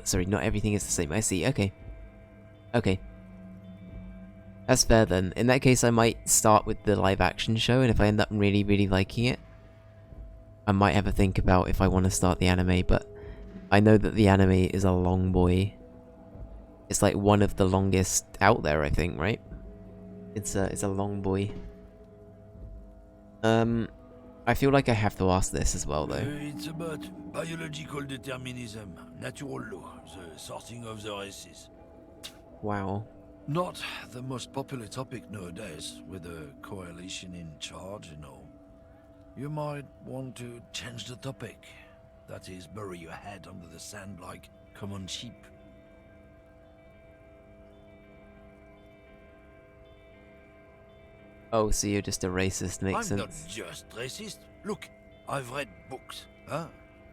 sorry, not everything is the same. I see. Okay. Okay. That's fair then. In that case, I might start with the live action show, and if I end up really, really liking it, I might have a think about if I want to start the anime, but I know that the anime is a long boy. It's like one of the longest out there, I think, right? It's a long boy. I feel like I have to ask this as well, though. It's about biological determinism, natural law, the sorting of the races. Wow. Not the most popular topic nowadays, with a coalition in charge, you know. You might want to change the topic. That is, bury your head under the sand like common sheep. Oh, so you're just a racist, makes sense. I'm not just racist. Look, I've read books, huh?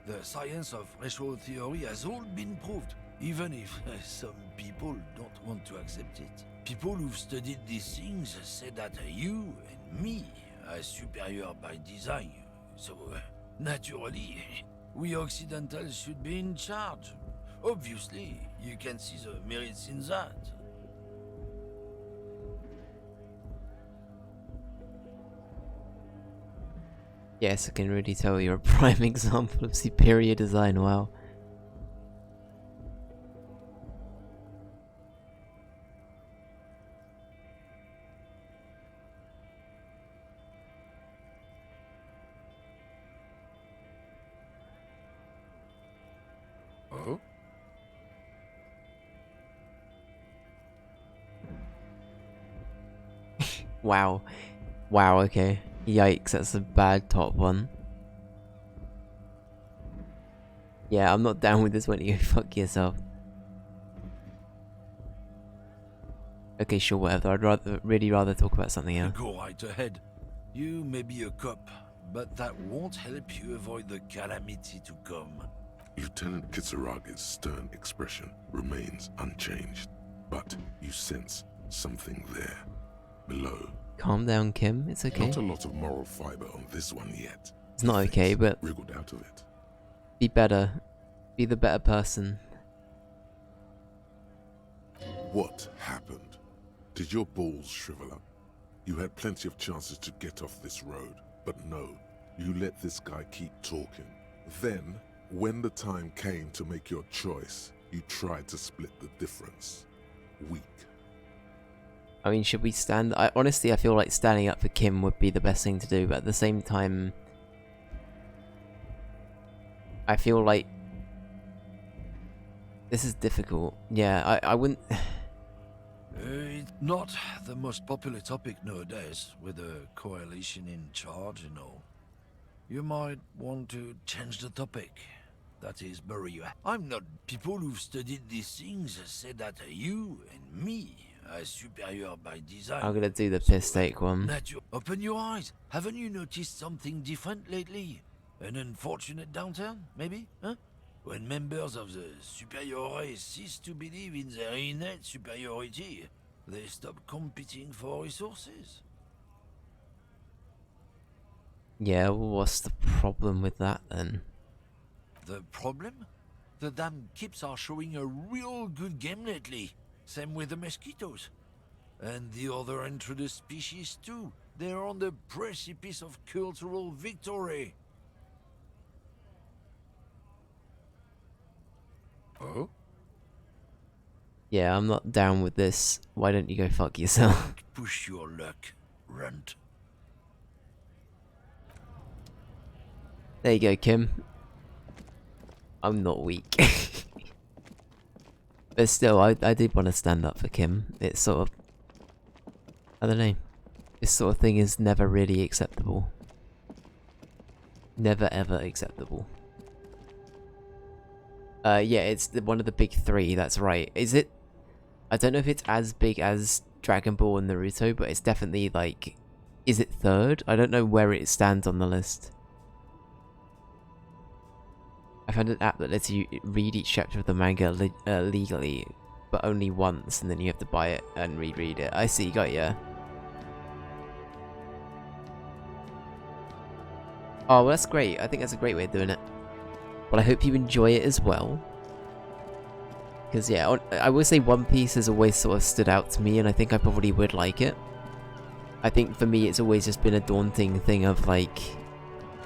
The science of racial theory has all been proved, even if some people don't want to accept it. People who've studied these things say that you and me are superior by design. So, naturally, we Occidentals should be in charge. Obviously, you can see the merits in that. Yes, I can really tell you're a prime example of superior design, wow. Oh? Wow. Wow, okay. Yikes, that's a bad top one. Yeah, I'm not down with this one. You fuck yourself. Okay, sure, whatever. I'd really rather talk about something else. Go right ahead. You may be a cop, but that won't help you avoid the calamity to come. Lieutenant Kitsurage's stern expression remains unchanged, but you sense something there, below. Calm down, Kim. It's okay. Not a lot of moral fiber on this one yet. It's not okay, Things but wriggled out of it. be better. Be the better person. What happened? Did your balls shrivel up? You had plenty of chances to get off this road, but no, you let this guy keep talking. Then, when the time came to make your choice, you tried to split the difference. Weak. I mean, should we stand? Honestly, I feel like standing up for Kim would be the best thing to do, but at the same time, I feel like this is difficult. Yeah, I wouldn't. It's not the most popular topic nowadays, with the coalition in charge and all. You might want to change the topic. That is, bury you. I'm not. People who've studied these things say that you and me are superior by design. I'm gonna do the piss take one. Open your eyes. Haven't you noticed something different lately? An unfortunate downturn, maybe? Huh? When members of the superior race cease to believe in their innate superiority, they stop competing for resources. Yeah, well, what's the problem with that then? The problem? The damn kips are showing a real good game lately. Same with the mosquitoes. And the other introduced species too. They're on the precipice of cultural victory. Oh? Yeah, I'm not down with this. Why don't you go fuck yourself? Push your luck, runt. There you go, Kim. I'm not weak. But still, I did want to stand up for Kim. It's sort of... I don't know. This sort of thing is never really acceptable. Never ever acceptable. Yeah, it's one of the big three, that's right. Is it... I don't know if it's as big as Dragon Ball and Naruto, but it's definitely like... Is it third? I don't know where it stands on the list. I found an app that lets you read each chapter of the manga legally, but only once, and then you have to buy it and reread it. I see, got ya. Oh, well, that's great. I think that's a great way of doing it. Well, I hope you enjoy it as well. Because, yeah, I will say One Piece has always sort of stood out to me, and I think I probably would like it. I think for me, it's always just been a daunting thing of, like,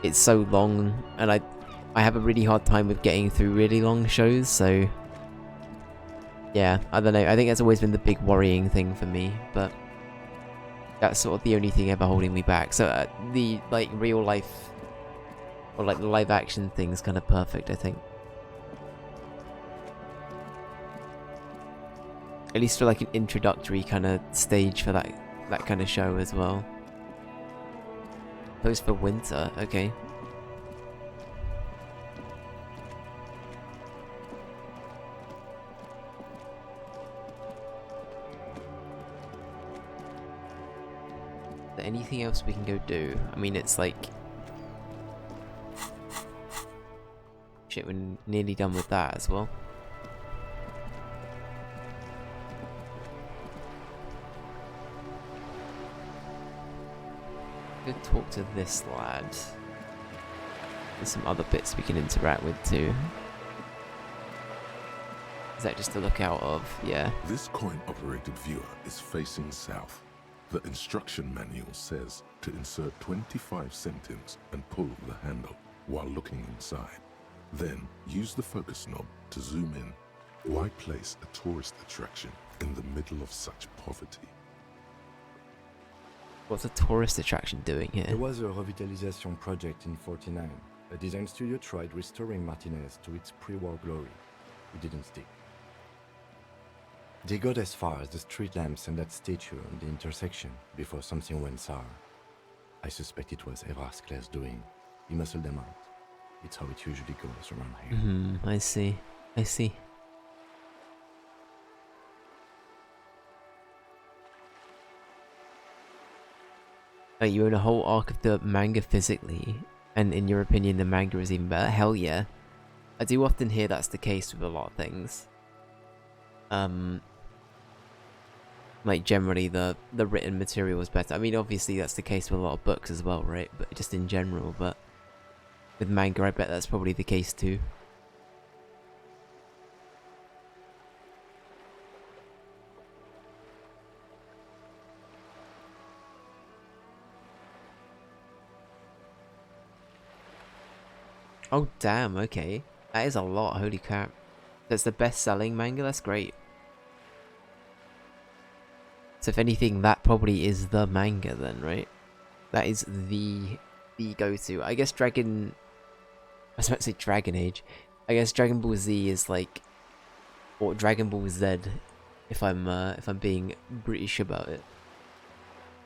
it's so long, and I have a really hard time with getting through really long shows, so... Yeah, I don't know. I think that's always been the big worrying thing for me, but... That's sort of the only thing ever holding me back. So, the, like, real life... Or, like, the live action thing's kind of perfect, I think. At least for, like, an introductory kind of stage for that kind of show as well. Those for winter, okay. Anything else we can go do? I mean, it's like... Shit, we're nearly done with that as well. Go talk to this lad. There's some other bits we can interact with too. Is that just to look out of? Yeah. This coin-operated viewer is facing south. The instruction manual says to insert 25 centimes and pull the handle while looking inside. Then use the focus knob to zoom in. Why place a tourist attraction in the middle of such poverty? What's a tourist attraction doing here? There was a revitalization project in 49. A design studio tried restoring Martinez to its pre-war glory. It didn't stick. They got as far as the street lamps and that statue on the intersection before something went sour. I suspect it was Evrard's Claire's doing. He muscled them out. It's how it usually goes around here. I see. I see. Oh, you own a whole arc of the manga physically, and in your opinion the manga is even better? Hell yeah. I do often hear that's the case with a lot of things. Like generally the written material is better. I mean obviously that's the case with a lot of books as well, right? But just in general, but with manga I bet that's probably the case too. Oh damn, okay. That is a lot, holy crap. That's the best selling manga, that's great. So if anything, that probably is the manga then, right? That is the go-to. I guess I was about to say Dragon Age. I guess Dragon Ball Z is like, or Dragon Ball Z, if I'm being British about it,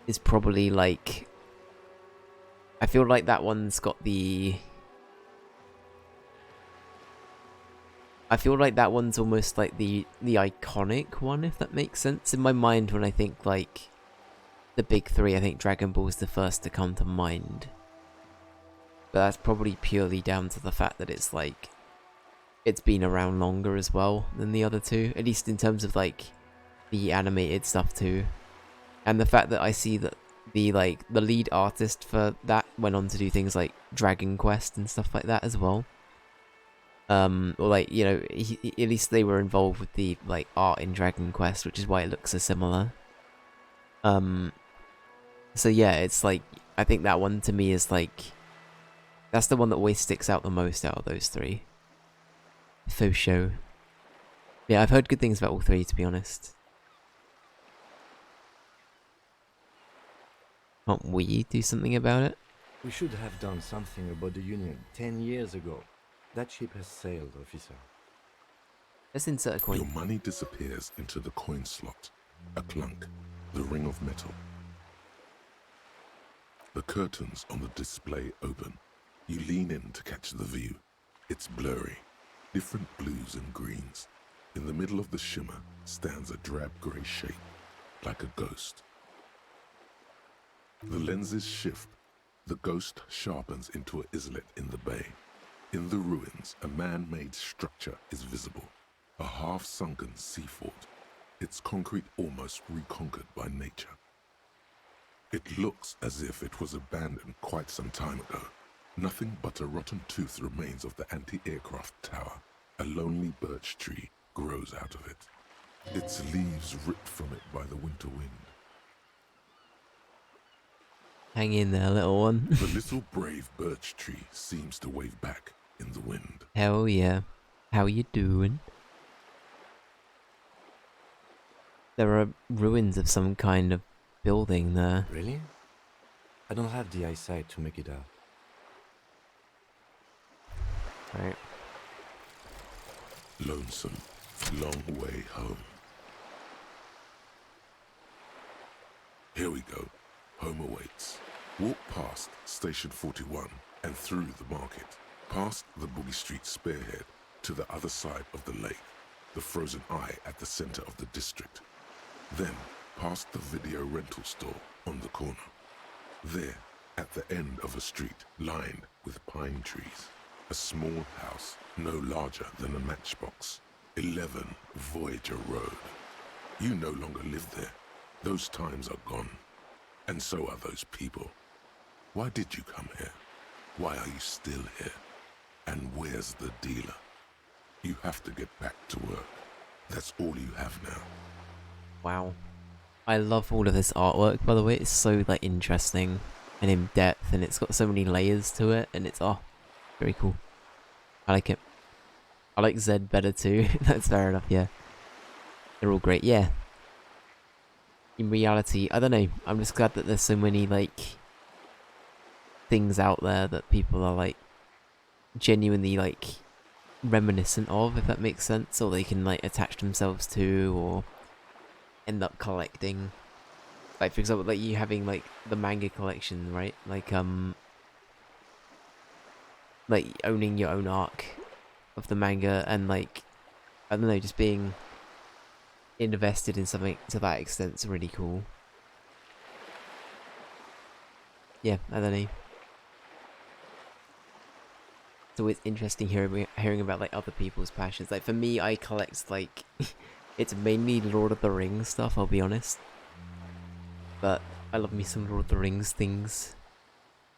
is probably like. I feel like that one's got the. I feel like that one's almost like the iconic one, if that makes sense. In my mind, when I think like the big three, I think Dragon Ball is the first to come to mind. But that's probably purely down to the fact that it's like it's been around longer as well than the other two, at least in terms of like the animated stuff too. And the fact that I see that the lead artist for that went on to do things like Dragon Quest and stuff like that as well. Or like, you know, at least they were involved with the like art in Dragon Quest, which is why it looks so similar. So yeah, it's like I think that one to me is like that's the one that always sticks out the most out of those three. Faux show. Yeah, I've heard good things about all three, to be honest. Can't we do something about it? We should have done something about the Union 10 years ago. That ship has sailed, officer. Let's insert a coin. Your money disappears into the coin slot. A clunk. The ring of metal. The curtains on the display open. You lean in to catch the view. It's blurry. Different blues and greens. In the middle of the shimmer stands a drab grey shape, like a ghost. The lenses shift. The ghost sharpens into an islet in the bay. In the ruins, a man-made structure is visible. A half-sunken sea fort. Its concrete almost reconquered by nature. It looks as if it was abandoned quite some time ago. Nothing but a rotten tooth remains of the anti-aircraft tower. A lonely birch tree grows out of it. Its leaves ripped from it by the winter wind. Hang in there, little one. The little brave birch tree seems to wave back in the wind. Hell yeah. How you doing? There are ruins of some kind of building there. Really? I don't have the eyesight to make it out. Right. Lonesome, long way home. Here we go. Home awaits. Walk past Station 41 and through the market, past the Boogie Street spearhead to the other side of the lake, the frozen eye at the center of the district. Then past the video rental store on the corner. There, at the end of a street lined with pine trees, a small house no larger than a matchbox. 11 Voyager Road. You no longer live there. Those times are gone. And so are those people. Why did you come here? Why are you still here? And where's the dealer? You have to get back to work. That's all you have now. Wow. I love all of this artwork, by the way. It's so like interesting and in depth, and it's got so many layers to it, and it's very cool. I like it. I like Zed better too. That's fair enough, yeah. They're all great, yeah. In reality, I don't know. I'm just glad that there's so many like things out there that people are like genuinely like reminiscent of, if that makes sense, or they can like attach themselves to or end up collecting. Like for example, like you having like the manga collection, right? Like owning your own arc of the manga and like I don't know, just being invested in something to that extent is really cool. Yeah, I don't know. It's always interesting hearing about like other people's passions. Like for me, I collect like it's mainly Lord of the Rings stuff, I'll be honest. But I love me some Lord of the Rings things.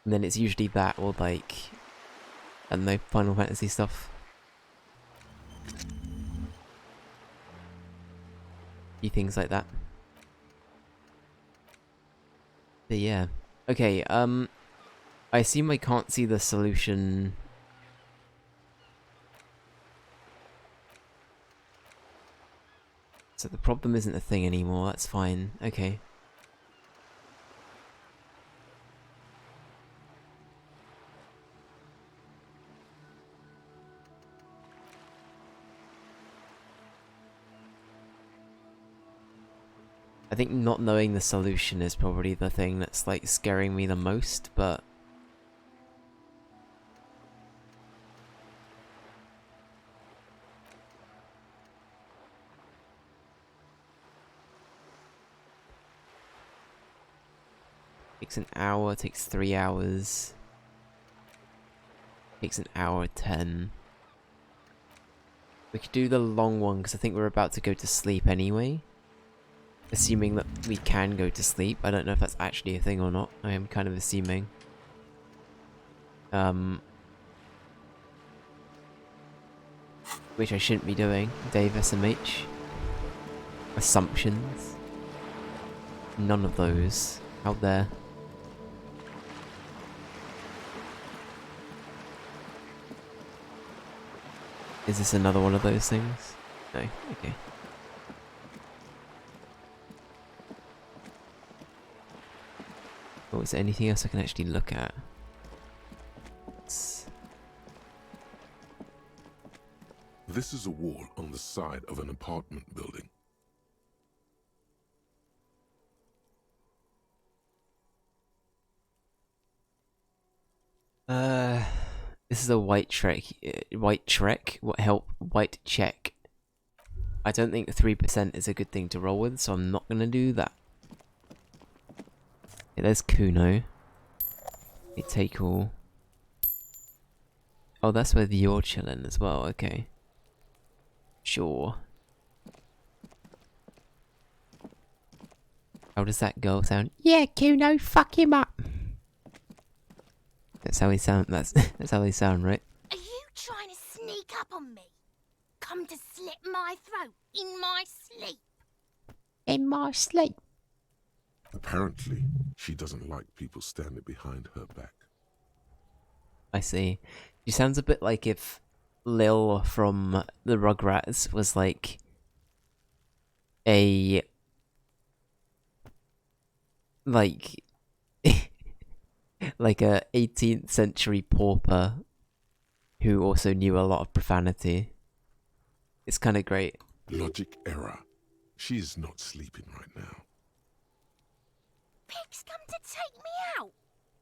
And then it's usually that or like I don't know, Final Fantasy stuff. Few things like that. But yeah. Okay, I assume I can't see the solution. So the problem isn't a thing anymore, that's fine. Okay. I think not knowing the solution is probably the thing that's like scaring me the most, but takes an hour, takes 3 hours. Takes an hour 10. We could do the long one because I think we're about to go to sleep anyway. Assuming that we can go to sleep. I don't know if that's actually a thing or not. I am kind of assuming. Which I shouldn't be doing. Dave SMH. Assumptions. None of those. Out there. Is this another one of those things? No. Okay. Oh, is there anything else I can actually look at? This is a wall on the side of an apartment building. This is a white trek. White trek? What help? White check. I don't think 3% is a good thing to roll with, so I'm not gonna do that. Yeah, there's Kuno. Hey, take all. Oh, that's where you're chilling as well, okay. Sure. How does that girl sound? Yeah, Kuno, fuck him up! That's how he sound, that's how they sound, right? Are you trying to sneak up on me? Come to slit my throat in my sleep? In my sleep. Apparently, she doesn't like people standing behind her back. I see. She sounds a bit like if Lil from the Rugrats was like a like like a 18th century pauper who also knew a lot of profanity. It's kind of great. Logic error. She is not sleeping right now. Pig's come to take me out,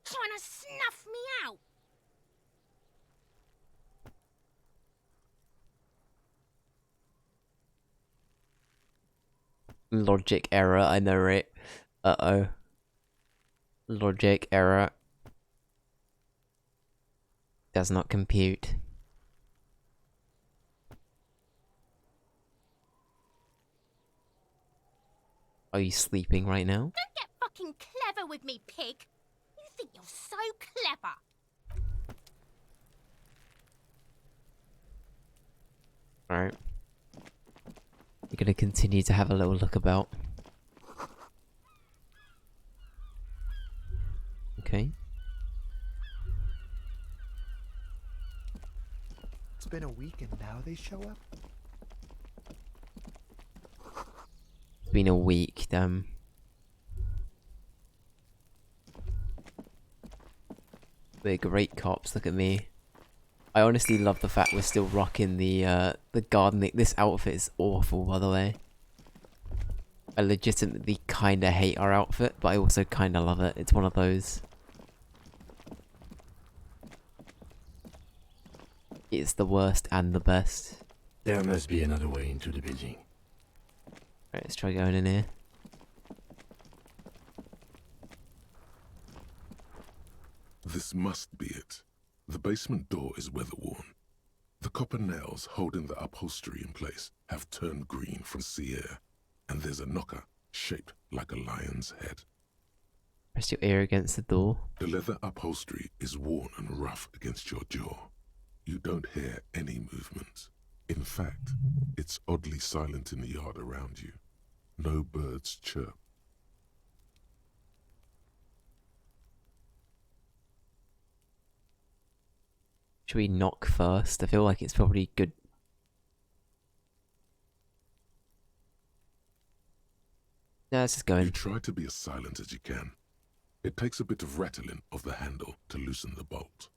trying to snuff me out. Logic error, I know, right? Uh-oh. Logic error. Does not compute. Are you sleeping right now? Don't get fucking clever with me, pig. You think you're so clever. Alright. You're gonna continue to have a little look about. Okay. It's been a week and now they show up? It's been a week, damn. We're great cops, look at me. I honestly love the fact we're still rocking the gardening. This outfit is awful, by the way. I legitimately kinda hate our outfit, but I also kinda love it. It's one of those. It's the worst and the best. There must be another way into the building. Right, let's try going in here. This must be it. The basement door is weather-worn. The copper nails holding the upholstery in place have turned green from sea air, and there's a knocker shaped like a lion's head. Press your ear against the door. The leather upholstery is worn and rough against your jaw. You don't hear any movement. In fact, it's oddly silent in the yard around you. No birds chirp. Should we knock first? I feel like it's probably good. Yeah, let's just go You in. try to be as silent as you can. It takes a bit of rattling of the handle to loosen the bolt.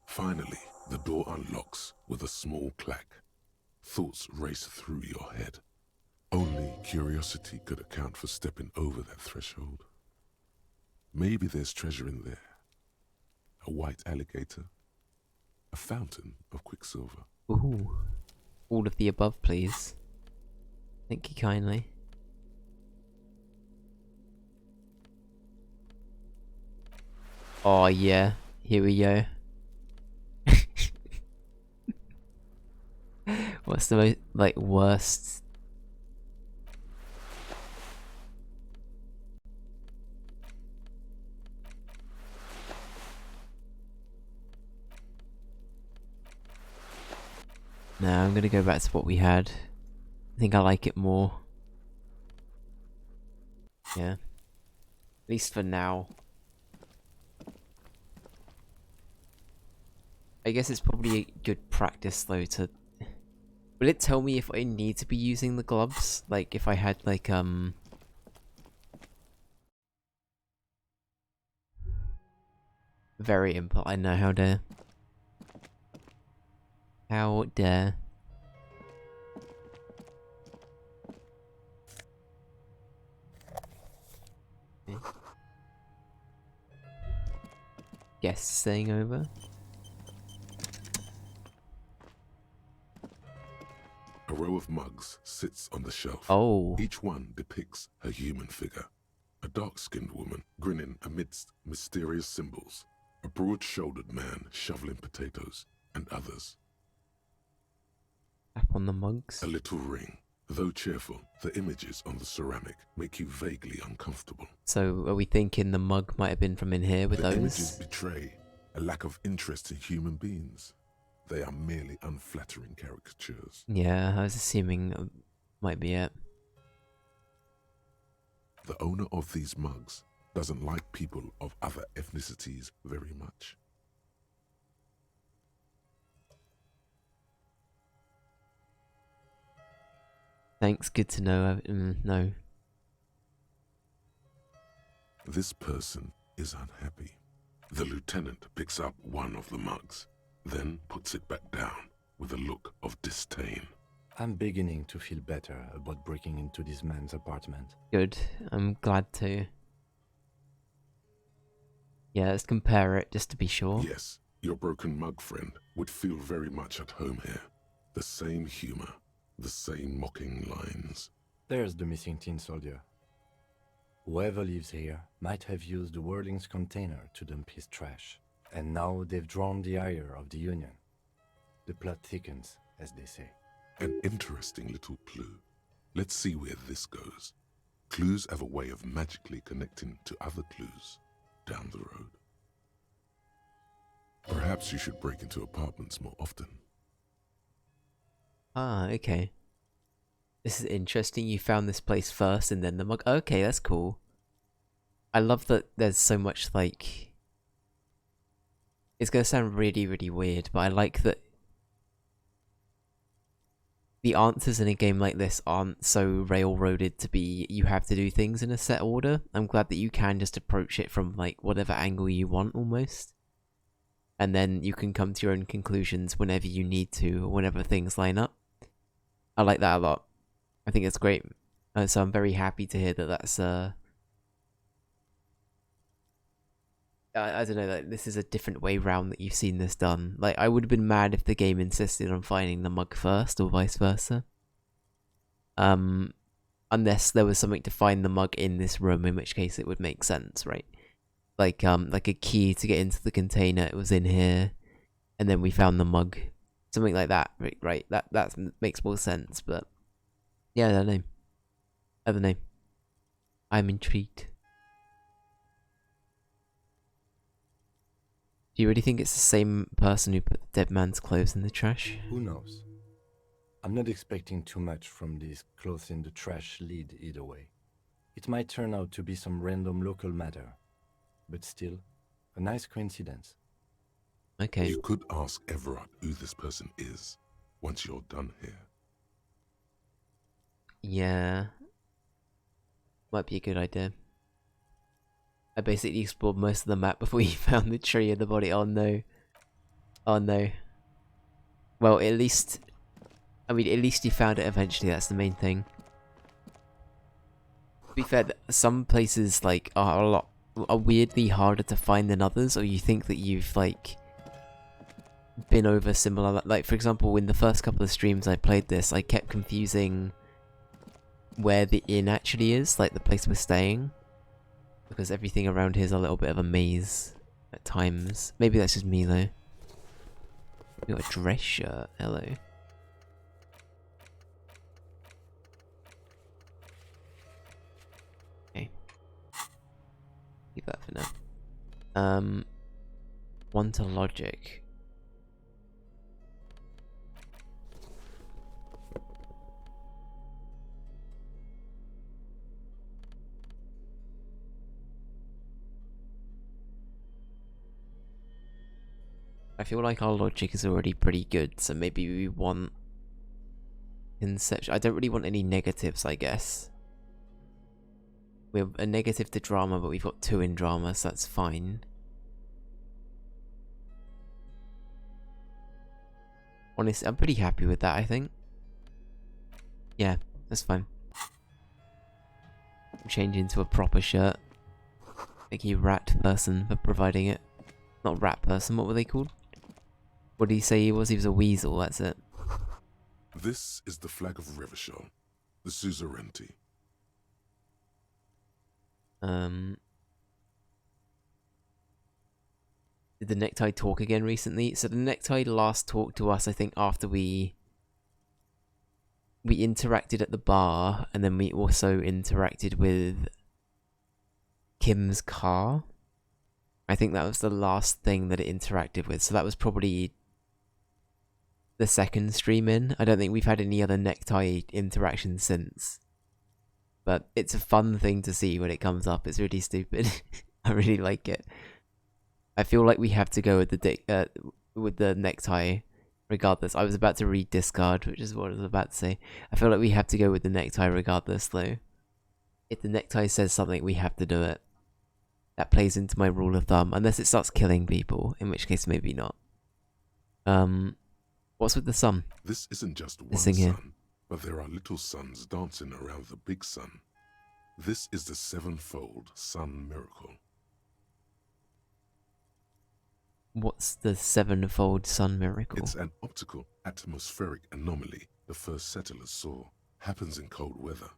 Finally, the door unlocks with a small clack. Thoughts race through your head. Only curiosity could account for stepping over that threshold. Maybe there's treasure in there. A white alligator. A fountain of quicksilver. Ooh. All of the above, please. Thank you kindly. Oh yeah, here we go. What's the most, like, worst? No, I'm gonna go back to what we had. I think I like it more. Yeah. At least for now. I guess it's probably a good practice though to... Will it tell me if I need to be using the gloves? Like if I had like very impulse. I know, how dare. How dare. Guests staying over? A row of mugs sits on the shelf. Oh. Each one depicts a human figure. A dark-skinned woman grinning amidst mysterious symbols. A broad-shouldered man shoveling potatoes, and others. Tap on the mugs. A little ring. Though cheerful, the images on the ceramic make you vaguely uncomfortable. So are we thinking the mug might have been from in here with The images those? betray a lack of interest in human beings. They are merely unflattering caricatures. Yeah, I was assuming might be it. The owner of these mugs doesn't like people of other ethnicities very much. Thanks, good to know. No. This person is unhappy. The lieutenant picks up one of the mugs, then puts it back down with a look of disdain. I'm beginning to feel better about breaking into this man's apartment. Good. I'm glad to. Yeah, let's compare it just to be sure. Yes, your broken mug friend would feel very much at home here. The same humor, the same mocking lines. There's the missing tin soldier. Whoever lives here might have used the Whirling's container to dump his trash. And now they've drawn the ire of the Union. The plot thickens, as they say. An interesting little clue. Let's see where this goes. Clues have a way of magically connecting to other clues down the road. Perhaps you should break into apartments more often. Ah, okay. This is interesting. You found this place first and then the mug. Okay, that's cool. I love that there's so much, like... It's gonna sound really, really weird, but I like that the answers in a game like this aren't so railroaded to be you have to do things in a set order. I'm glad that you can just approach it from like whatever angle you want almost. And then you can come to your own conclusions whenever you need to, or whenever things line up. I like that a lot. I think it's great. So I'm very happy to hear that that's I don't know, like this is a different way round that you've seen this done. Like I would have been mad if the game insisted on finding the mug first or vice versa. Unless there was something to find the mug in this room, in which case it would make sense, right? Like a key to get into the container, it was in here, and then we found the mug. Something like that, right? That makes more sense, but yeah, I don't know. I don't know. I'm intrigued. Do you really think it's the same person who put the dead man's clothes in the trash? Who knows? I'm not expecting too much from this clothes in the trash lead either way. It might turn out to be some random local matter, but still, a nice coincidence. Okay. You could ask Everard who this person is once you're done here. Yeah. Might be a good idea. I basically explored most of the map before you found the tree and the body. Oh no. Oh no. Well, at least... I mean, at least you found it eventually, that's the main thing. To be fair, some places, like, are weirdly harder to find than others, or you think that you've, like, been over similar... Like, for example, in the first couple of streams I played this, I kept confusing where the inn actually is, like the place we're staying. Because everything around here is a little bit of a maze at times. Maybe that's just me, though. We got a dress shirt. Hello. Okay. Keep that for now. One to logic. I feel like our logic is already pretty good, so maybe we want conception. I don't really want any negatives, I guess. We're a negative to drama, but we've got 2 in drama, so that's fine. Honestly, I'm pretty happy with that, I think. Yeah, that's fine. Change into a proper shirt. Thank you, rat person, for providing it. Not rat person, what were they called? What did he say he was? He was a weasel, that's it. This is the flag of Revachol, the suzerainty. Did the necktie talk again recently? So the necktie last talked to us, I think, after we interacted at the bar, and then we also interacted with Kim's car. I think that was the last thing that it interacted with, so that was probably the second stream in. I don't think we've had any other necktie interactions since. But it's a fun thing to see when it comes up. It's really stupid. I really like it. I feel like we have to go with the necktie regardless. I was about to read discard, which is what I was about to say. I feel like we have to go with the necktie regardless, though. If the necktie says something, we have to do it. That plays into my rule of thumb, unless it starts killing people, in which case maybe not. What's with the sun? This isn't just one This thing here. sun, but there are little suns dancing around the big sun. This is the sevenfold sun miracle. What's the sevenfold sun miracle? It's an optical atmospheric anomaly the first settlers saw. Happens in cold weather.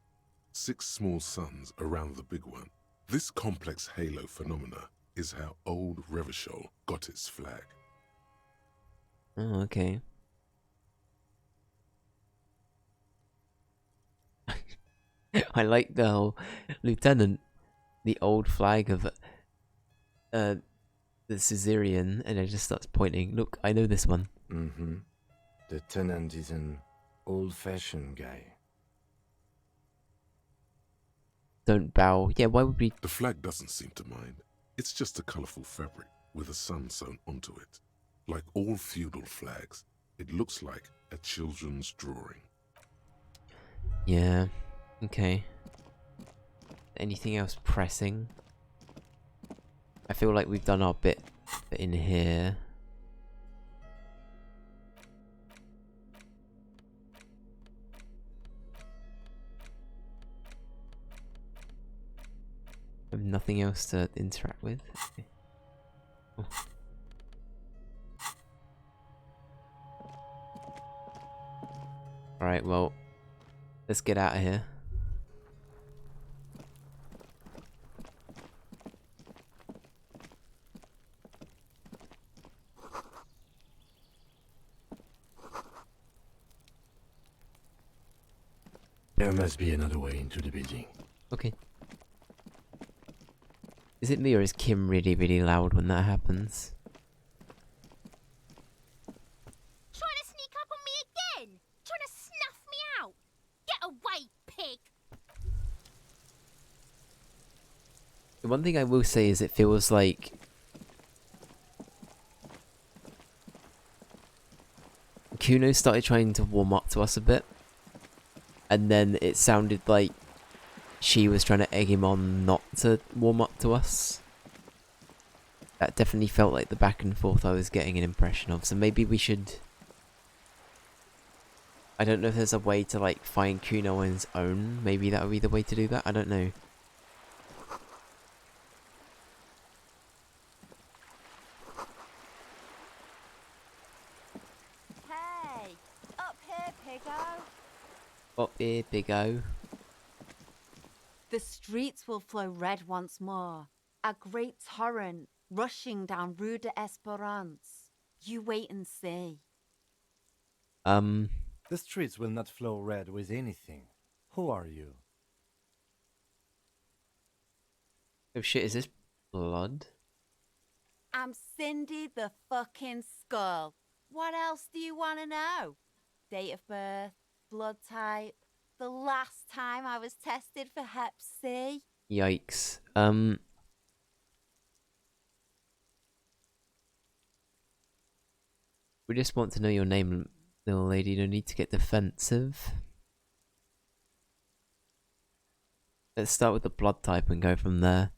6 small suns around the big one. This complex halo phenomena is how old Revachol got its flag. Oh, okay. I like the whole Lieutenant, the old flag of the Caesarean, and it just starts pointing. Look, I know this one. Mm-hmm. The tenant is an old-fashioned guy. Don't bow. Yeah, why would we? The flag doesn't seem to mind. It's just a colorful fabric with a sun sewn onto it. Like all feudal flags, it looks like a children's drawing. Yeah. Okay. Anything else pressing? I feel like we've done our bit in here. I have nothing else to interact with. Okay. Oh. Alright, well, let's get out of here. There must be another way into the building. Okay. Is it me or is Kim really, really loud when that happens? Trying to sneak up on me again? Trying to snuff me out? Get away, pig! The one thing I will say is it feels like Kuno started trying to warm up to us a bit, and then it sounded like she was trying to egg him on not to warm up to us. That definitely felt like the back and forth I was getting an impression of. So maybe we should... I don't know if there's a way to like find Kuno on his own. Maybe that would be the way to do that. I don't know. Hey, up here, Piggo. Up here, big O. The streets will flow red once more. A great torrent rushing down Rue de Esperance. You wait and see. The streets will not flow red with anything. Who are you? Oh shit, is this blood? I'm Cindy the fucking Skull. What else do you want to know? Date of birth, blood type, the last time I was tested for Hep C. Yikes. We just want to know your name, little lady. No need to get defensive. Let's start with the blood type and go from there.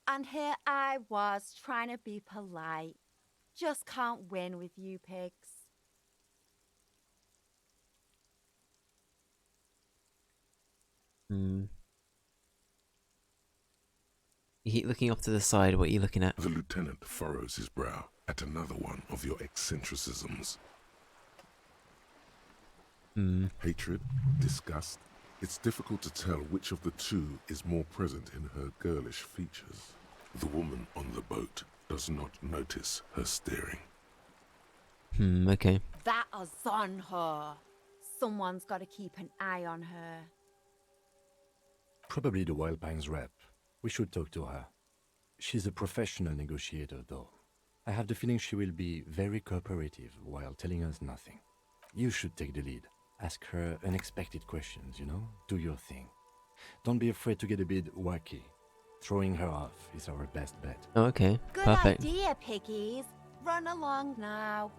And here I was trying to be polite. Just can't win with you pigs. Hmm. You keep looking off to the side. What are you looking at? The lieutenant furrows his brow at another one of your eccentricisms. Hatred, disgust. It's difficult to tell which of the two is more present in her girlish features. The woman on the boat does not notice her staring. Okay. That is on her. Someone's got to keep an eye on her. Probably the Wild Pines rep. We should talk to her. She's a professional negotiator, though. I have the feeling she will be very cooperative while telling us nothing. You should take the lead. Ask her unexpected questions, you know? Do your thing. Don't be afraid to get a bit wacky. Throwing her off is our best bet. Oh, okay. Good Perfect. idea, piggies. Run along now.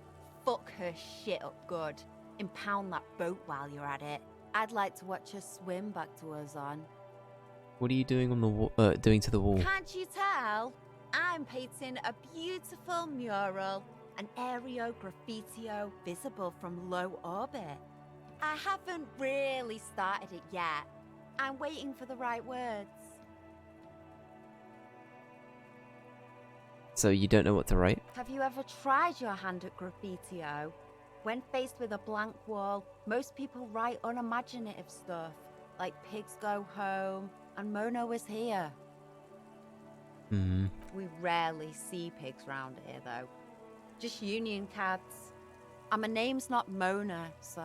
Fuck her shit up good. Impound that boat while you're at it. I'd like to watch her swim back to us on. What are you doing on the wall? Doing to the wall? Can't you tell? I'm painting a beautiful mural, an aereo graffitio visible from low orbit. I haven't really started it yet. I'm waiting for the right words. So you don't know what to write? Have you ever tried your hand at graffitio? When faced with a blank wall, most people write unimaginative stuff, like pigs go home and Mono is here. We rarely see pigs round here, though. Just union cats. And my name's not Mona, so...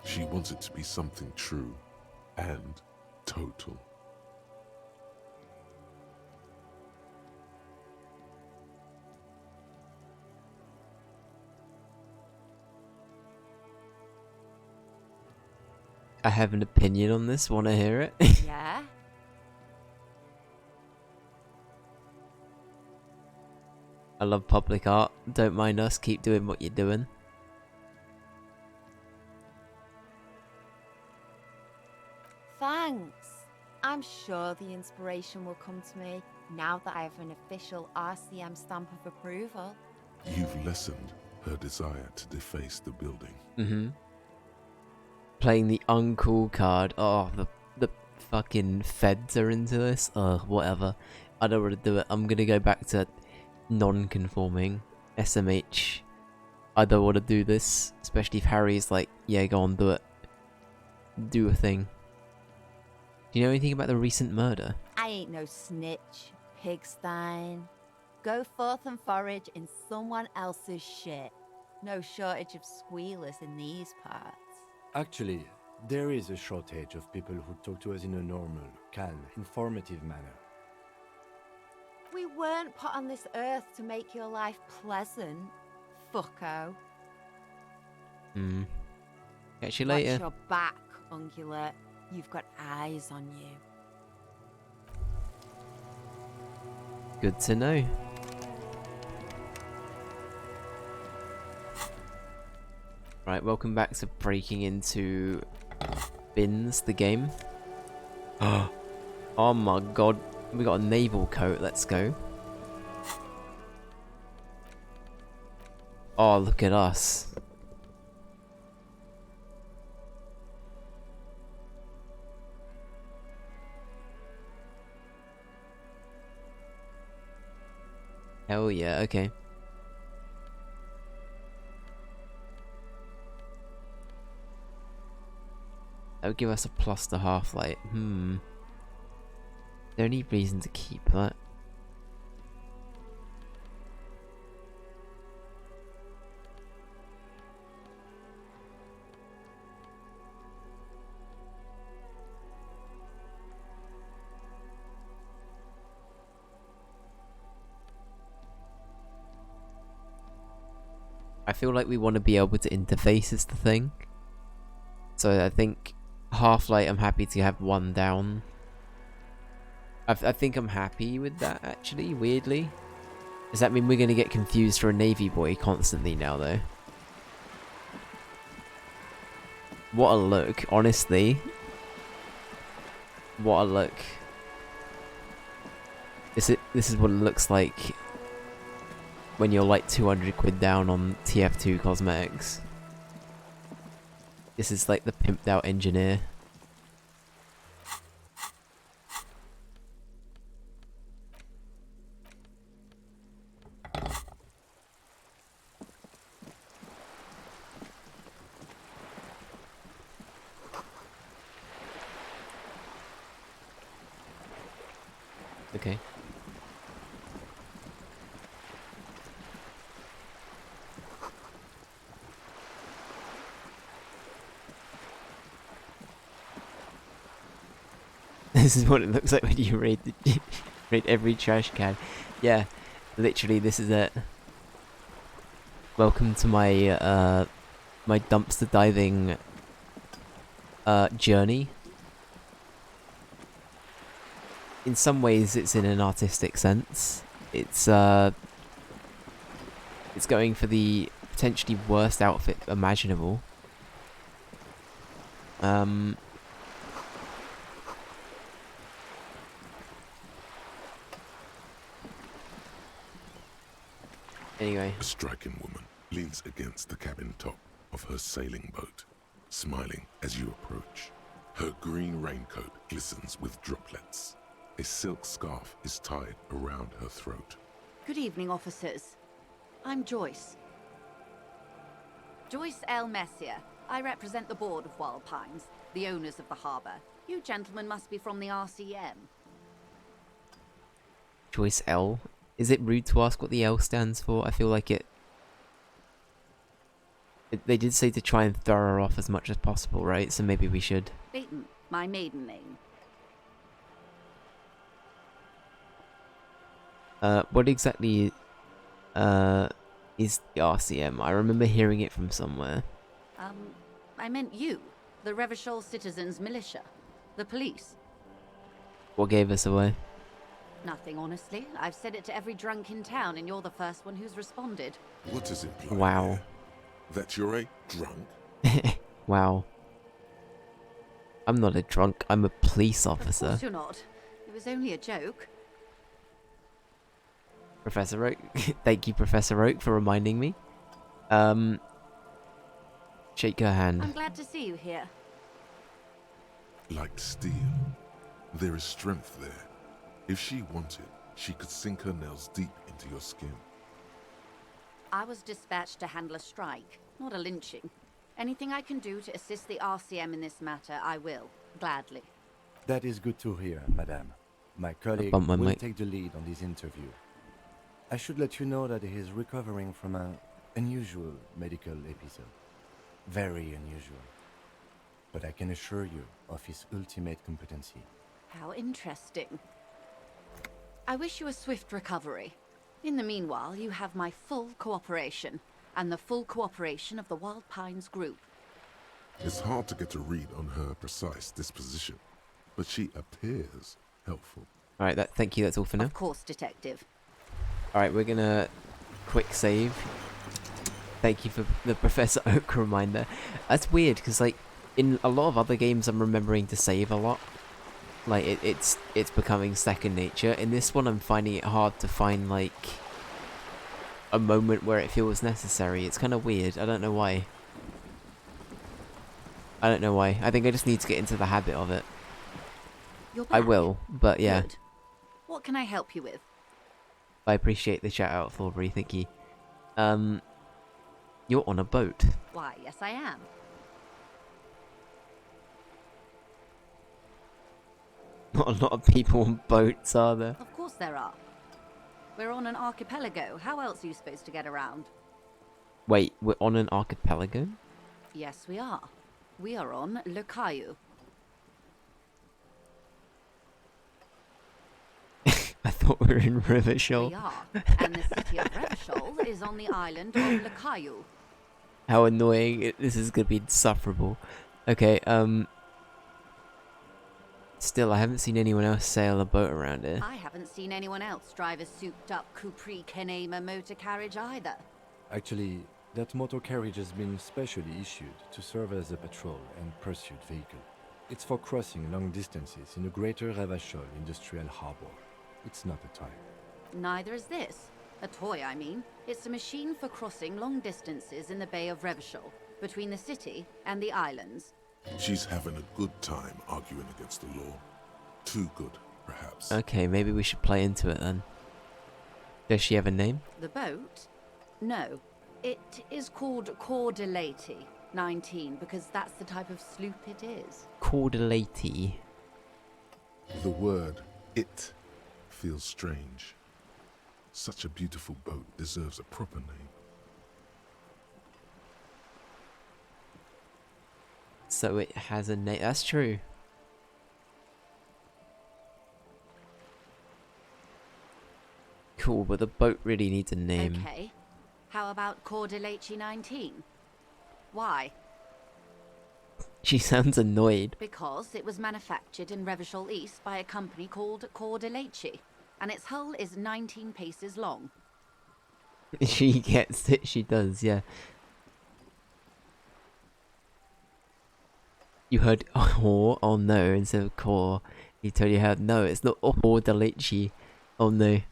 She wants it to be something true and total. I have an opinion on this. Want to hear it? Yeah? I love public art. Don't mind us. Keep doing what you're doing. Thanks. I'm sure the inspiration will come to me now that I have an official RCM stamp of approval. You've lessened her desire to deface the building. Playing the uncool card. Oh, the fucking feds are into this. Whatever. I don't want to do it. I'm gonna go back to non-conforming. SMH. I don't want to do this. Especially if Harry's like, yeah, go on, do it. Do a thing. Do you know anything about the recent murder? I ain't no snitch, Pigstein. Go forth and forage in someone else's shit. No shortage of squealers in these parts. Actually, there is a shortage of people who talk to us in a normal, calm, informative manner. We weren't put on this earth to make your life pleasant, fucko. Catch you Watch later. your back, ungulate. You've got eyes on you. Good to know. Right, welcome back to breaking into Bins, the game. Oh my god, we got a naval coat, let's go. Oh, look at us. Hell yeah, okay. That would give us a plus to half-light. Is there any reason to keep that? I feel like we want to be able to interface is the thing. So I think half-light I'm happy to have 1 down. I think I'm happy with that actually, weirdly. Does that mean we're going to get confused for a Navy boy constantly now though? What a look, honestly. What a look. This is what it looks like when you're like 200 quid down on TF2 cosmetics. This is like the pimped out engineer. Okay. This is what it looks like when you raid raid every trash can. Yeah, literally this is it. Welcome to my my dumpster diving journey. In some ways it's in an artistic sense. It's going for the potentially worst outfit imaginable. Anyway. A striking woman leans against the cabin top of her sailing boat, smiling as you approach. Her green raincoat glistens with droplets. A silk scarf is tied around her throat. Good evening, officers. I'm Joyce. Joyce L. Messier. I represent the board of Wild Pines, the owners of the harbour. You gentlemen must be from the RCM. Joyce L. Is it rude to ask what the L stands for? I feel like they did say to try and throw her off as much as possible, right? So maybe we should. Layton, my maiden name. What exactly is the RCM? I remember hearing it from somewhere. I meant you, the Revachol Citizens Militia, the police. What gave us away? Nothing, honestly. I've said it to every drunk in town, and you're the first one who's responded. What is implied Wow. here? That you're a drunk? Wow. I'm not a drunk, I'm a police Of officer. course you're not. It was only a joke. Professor Oak. Thank you, Professor Oak, for reminding me. Shake her hand. I'm glad to see you here. Like steel. There is strength there. If she wanted, she could sink her nails deep into your skin. I was dispatched to handle a strike, not a lynching. Anything I can do to assist the RCM in this matter, I will. Gladly. That is good to hear, madame. My colleague bump my will mic. take the lead on this interview. I should let you know that he is recovering from an unusual medical episode. Very unusual. But I can assure you of his ultimate competency. How interesting. I wish you a swift recovery. In the meanwhile, you have my full cooperation, and the full cooperation of the Wild Pines group. It's hard to get a read on her precise disposition, but she appears helpful. Alright, thank you, that's all for now. Of course, Detective. Alright, we're gonna quick save. Thank you for the Professor Oak reminder. That's weird, because, like, in a lot of other games I'm remembering to save a lot. Like, it's becoming second nature. In this one, I'm finding it hard to find, like, a moment where it feels necessary. It's kind of weird. I don't know why. I don't know why. I think I just need to get into the habit of it. You're back. I will, but yeah. Good. What can I help you with? I appreciate the shout out, Thorbury. Thank you. You're on a boat. Why, yes I am. Not a lot of people on boats, are there? Of course there are. We're on an archipelago. How else are you supposed to get around? Wait, we're on an archipelago? Yes, we are. We are on Le Caillou. I thought we were in Rivershoal. We are. And the city of Revachol is on the island of Le Caillou. How annoying. This is gonna be insufferable. Okay, still, I haven't seen anyone else sail a boat around here. I haven't seen anyone else drive a souped-up Capri Kenema motor carriage either. Actually, that motor carriage has been specially issued to serve as a patrol and pursuit vehicle. It's for crossing long distances in the greater Ravachol industrial harbor. It's not a toy. Neither is this. A toy, I mean. It's a machine for crossing long distances in the Bay of Revachol, between the city and the islands. She's having a good time arguing against the law. Too good, perhaps. Okay, maybe we should play into it then. Does she have a name? The boat? No. It is called Cordelati 19 because that's the type of sloop it is. Cordelati. The word "it" feels strange. Such a beautiful boat deserves a proper name. So it has a name. That's true. Cool, but the boat really needs a name. Okay. How about Cordelati 19? Why? She sounds annoyed. Because it was manufactured in Revachol East by a company called Cordelati, and its hull is 19 paces long. She gets it, she does, yeah. You heard oh no instead of core. He told you how no, it's not oh delici. Oh no.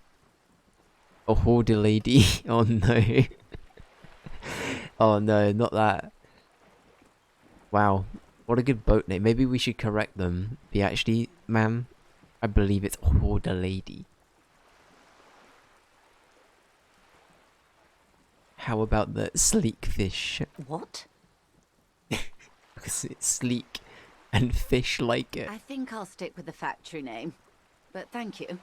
Oh the lady. Oh no. Oh no, not that. Wow. What a good boat name. Maybe we should correct them. But actually, ma'am, I believe it's oh the lady. How about the sleek fish? What? Because it's sleek and fish like it. I think I'll stick with the factory name. But thank you.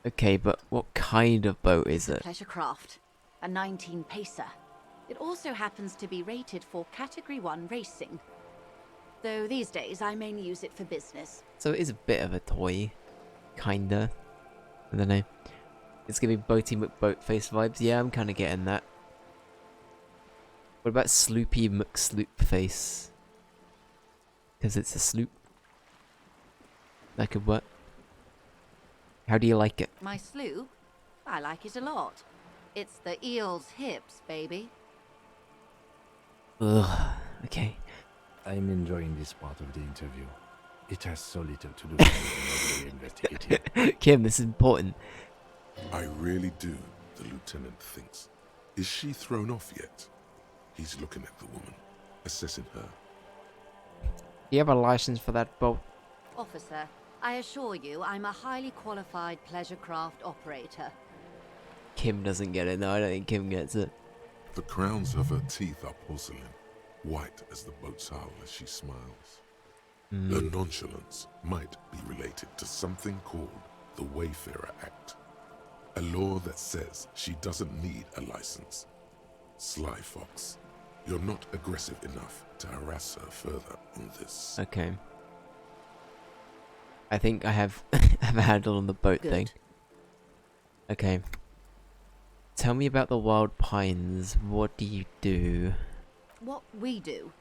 Okay, but what kind of boat is it? Pleasure craft. A 19 pacer. It also happens to be rated for Category 1 racing. Though these days I mainly use it for business. So it is a bit of a toy. Kinda. I don't know. It's giving Boaty McBoatface vibes. Yeah, I'm kinda getting that. What about Sloopy McSloopface? Because it's a sloop. That could work. How do you like it? My sloop? I like it a lot. It's the eel's hips, baby. Ugh. Okay. I'm enjoying this part of the interview. It has so little to do with what we're investigating. Kim, this is important. I really do, the lieutenant thinks. Is she thrown off yet? He's looking at the woman, assessing her. Do you have a license for that boat? Officer, I assure you I'm a highly qualified pleasure craft operator. Kim doesn't get it. No, I don't think Kim gets it. The crowns of her teeth are porcelain, white as the boat's hull as she smiles. Her nonchalance might be related to something called the Wayfarer Act, a law that says she doesn't need a license. Sly Fox, you're not aggressive enough to harass her further on this. Okay. I think I have have a handle on the boat Good. thing. Okay. Tell me about the Wild Pines. What do you do? What we do?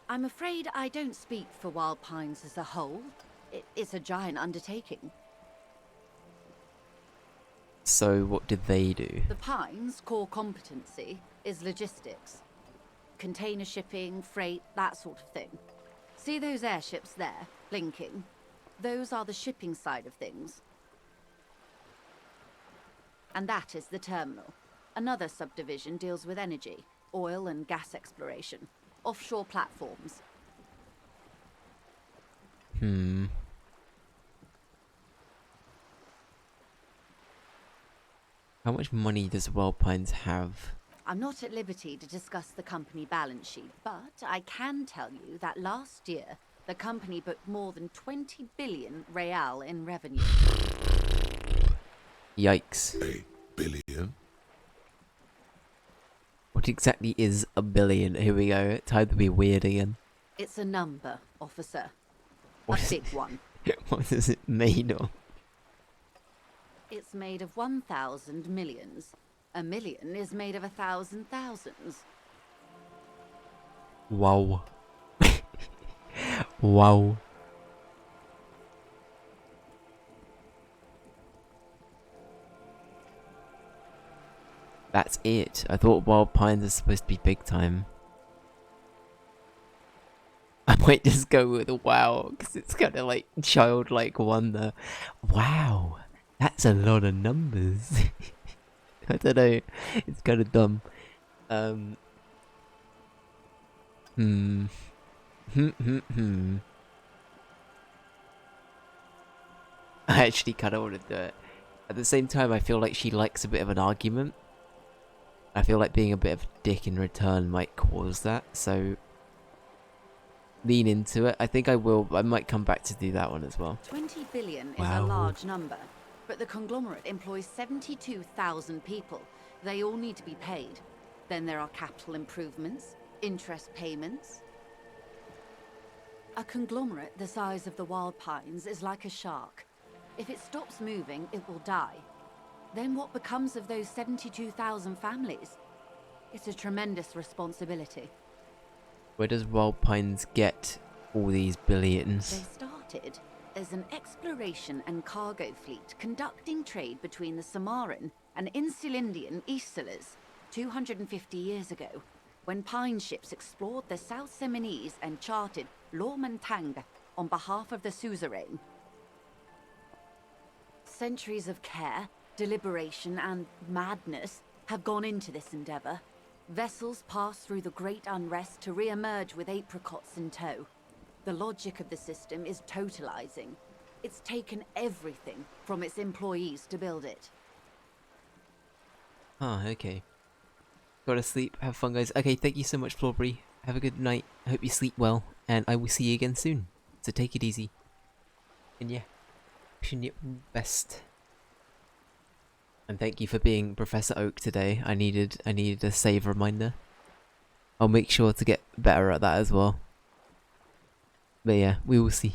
I'm afraid I don't speak for Wild Pines as a whole. It's a giant undertaking. So what did they do? The Pines' core competency is logistics. Container shipping, freight, that sort of thing. See those airships there, blinking? Those are the shipping side of things. And that is the terminal. Another subdivision deals with energy, oil and gas exploration, offshore platforms. How much money does Wild Pines have? I'm not at liberty to discuss the company balance sheet, but I can tell you that last year, the company booked more than 20 billion real in revenue. Yikes. A billion? What exactly is a billion? Here we go. Time to be weird again. It's a number, officer. What A is big one. What is it made of? It's made of 1,000 millions. A million is made of 1,000 thousands. Wow. Wow. That's it. I thought Wild Pines are supposed to be big time. I might just go with a wow, because it's kind of like childlike wonder. Wow, that's a lot of numbers. I don't know, it's kind of dumb. I actually kind of want to do it. At the same time, I feel like she likes a bit of an argument. I feel like being a bit of a dick in return might cause that, so lean into it. I think I will. I might come back to do that one as well. 20 billion is Wow. a large number, but the conglomerate employs 72,000 people. They all need to be paid. Then there are capital improvements, interest payments. A conglomerate the size of the Wild Pines is like a shark. If it stops moving, it will die. Then what becomes of those 72,000 families? It's a tremendous responsibility. Where does Wild Pines get all these They billions? started as an exploration and cargo fleet conducting trade between the Samaran and Insulindian Isolas 250 years ago, when Pine ships explored the South Seminese and charted Lomantang on behalf of the suzerain. Centuries of care, deliberation, and madness have gone into this endeavor. Vessels pass through the great unrest to re-emerge with apricots in tow. The logic of the system is totalizing. It's taken everything from its employees to build it. Ah, okay. Gotta sleep. Have fun, guys. Okay, thank you so much, Flawbury. Have a good night. I hope you sleep well, and I will see you again soon. So take it easy. And yeah, wishing you all the best. And thank you for being Professor Oak today. I needed a save reminder. I'll make sure to get better at that as well. But yeah, we will see.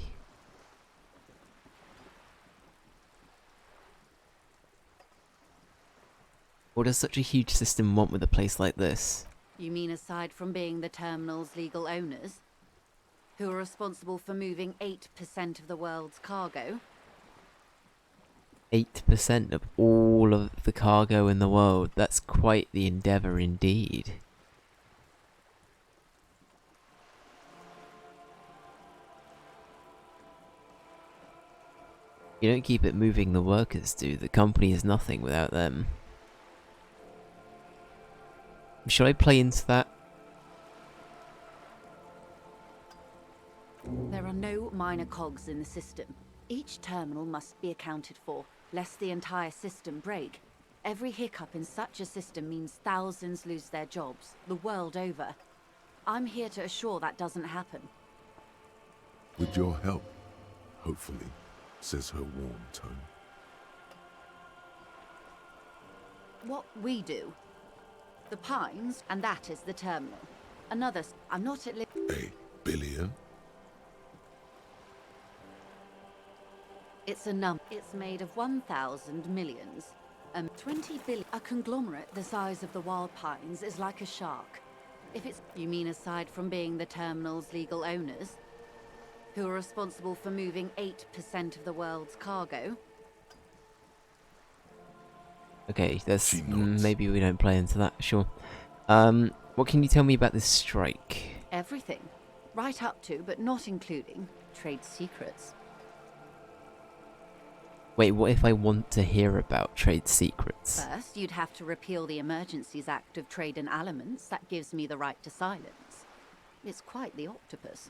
What does such a huge system want with a place like this? You mean aside from being the terminal's legal owners, who are responsible for moving 8% of the world's cargo? 8% of all of the cargo in the world. That's quite the endeavour indeed. You don't keep it moving, the workers do. The company is nothing without them. Should I play into that? There are no minor cogs in the system. Each terminal must be accounted for, lest the entire system break. Every hiccup in such a system means thousands lose their jobs, the world over. I'm here to assure that doesn't happen. With your help, hopefully, says her warm tone. What we do, the Pines, and that is the terminal. Another, I'm not at A billion? It's a number. It's made of 1,000 millions. 20 billion. A conglomerate the size of the Wild Pines is like a shark. If it's... You mean aside from being the terminal's legal owners, who are responsible for moving 8% of the world's cargo? Okay, that's She nods. maybe we don't play into that. Sure. What can you tell me about this strike? Everything. Right up to, but not including, trade secrets. Wait, what if I want to hear about trade secrets? First, you'd have to repeal the Emergencies Act of Trade in Elements that gives me the right to silence. It's quite the octopus.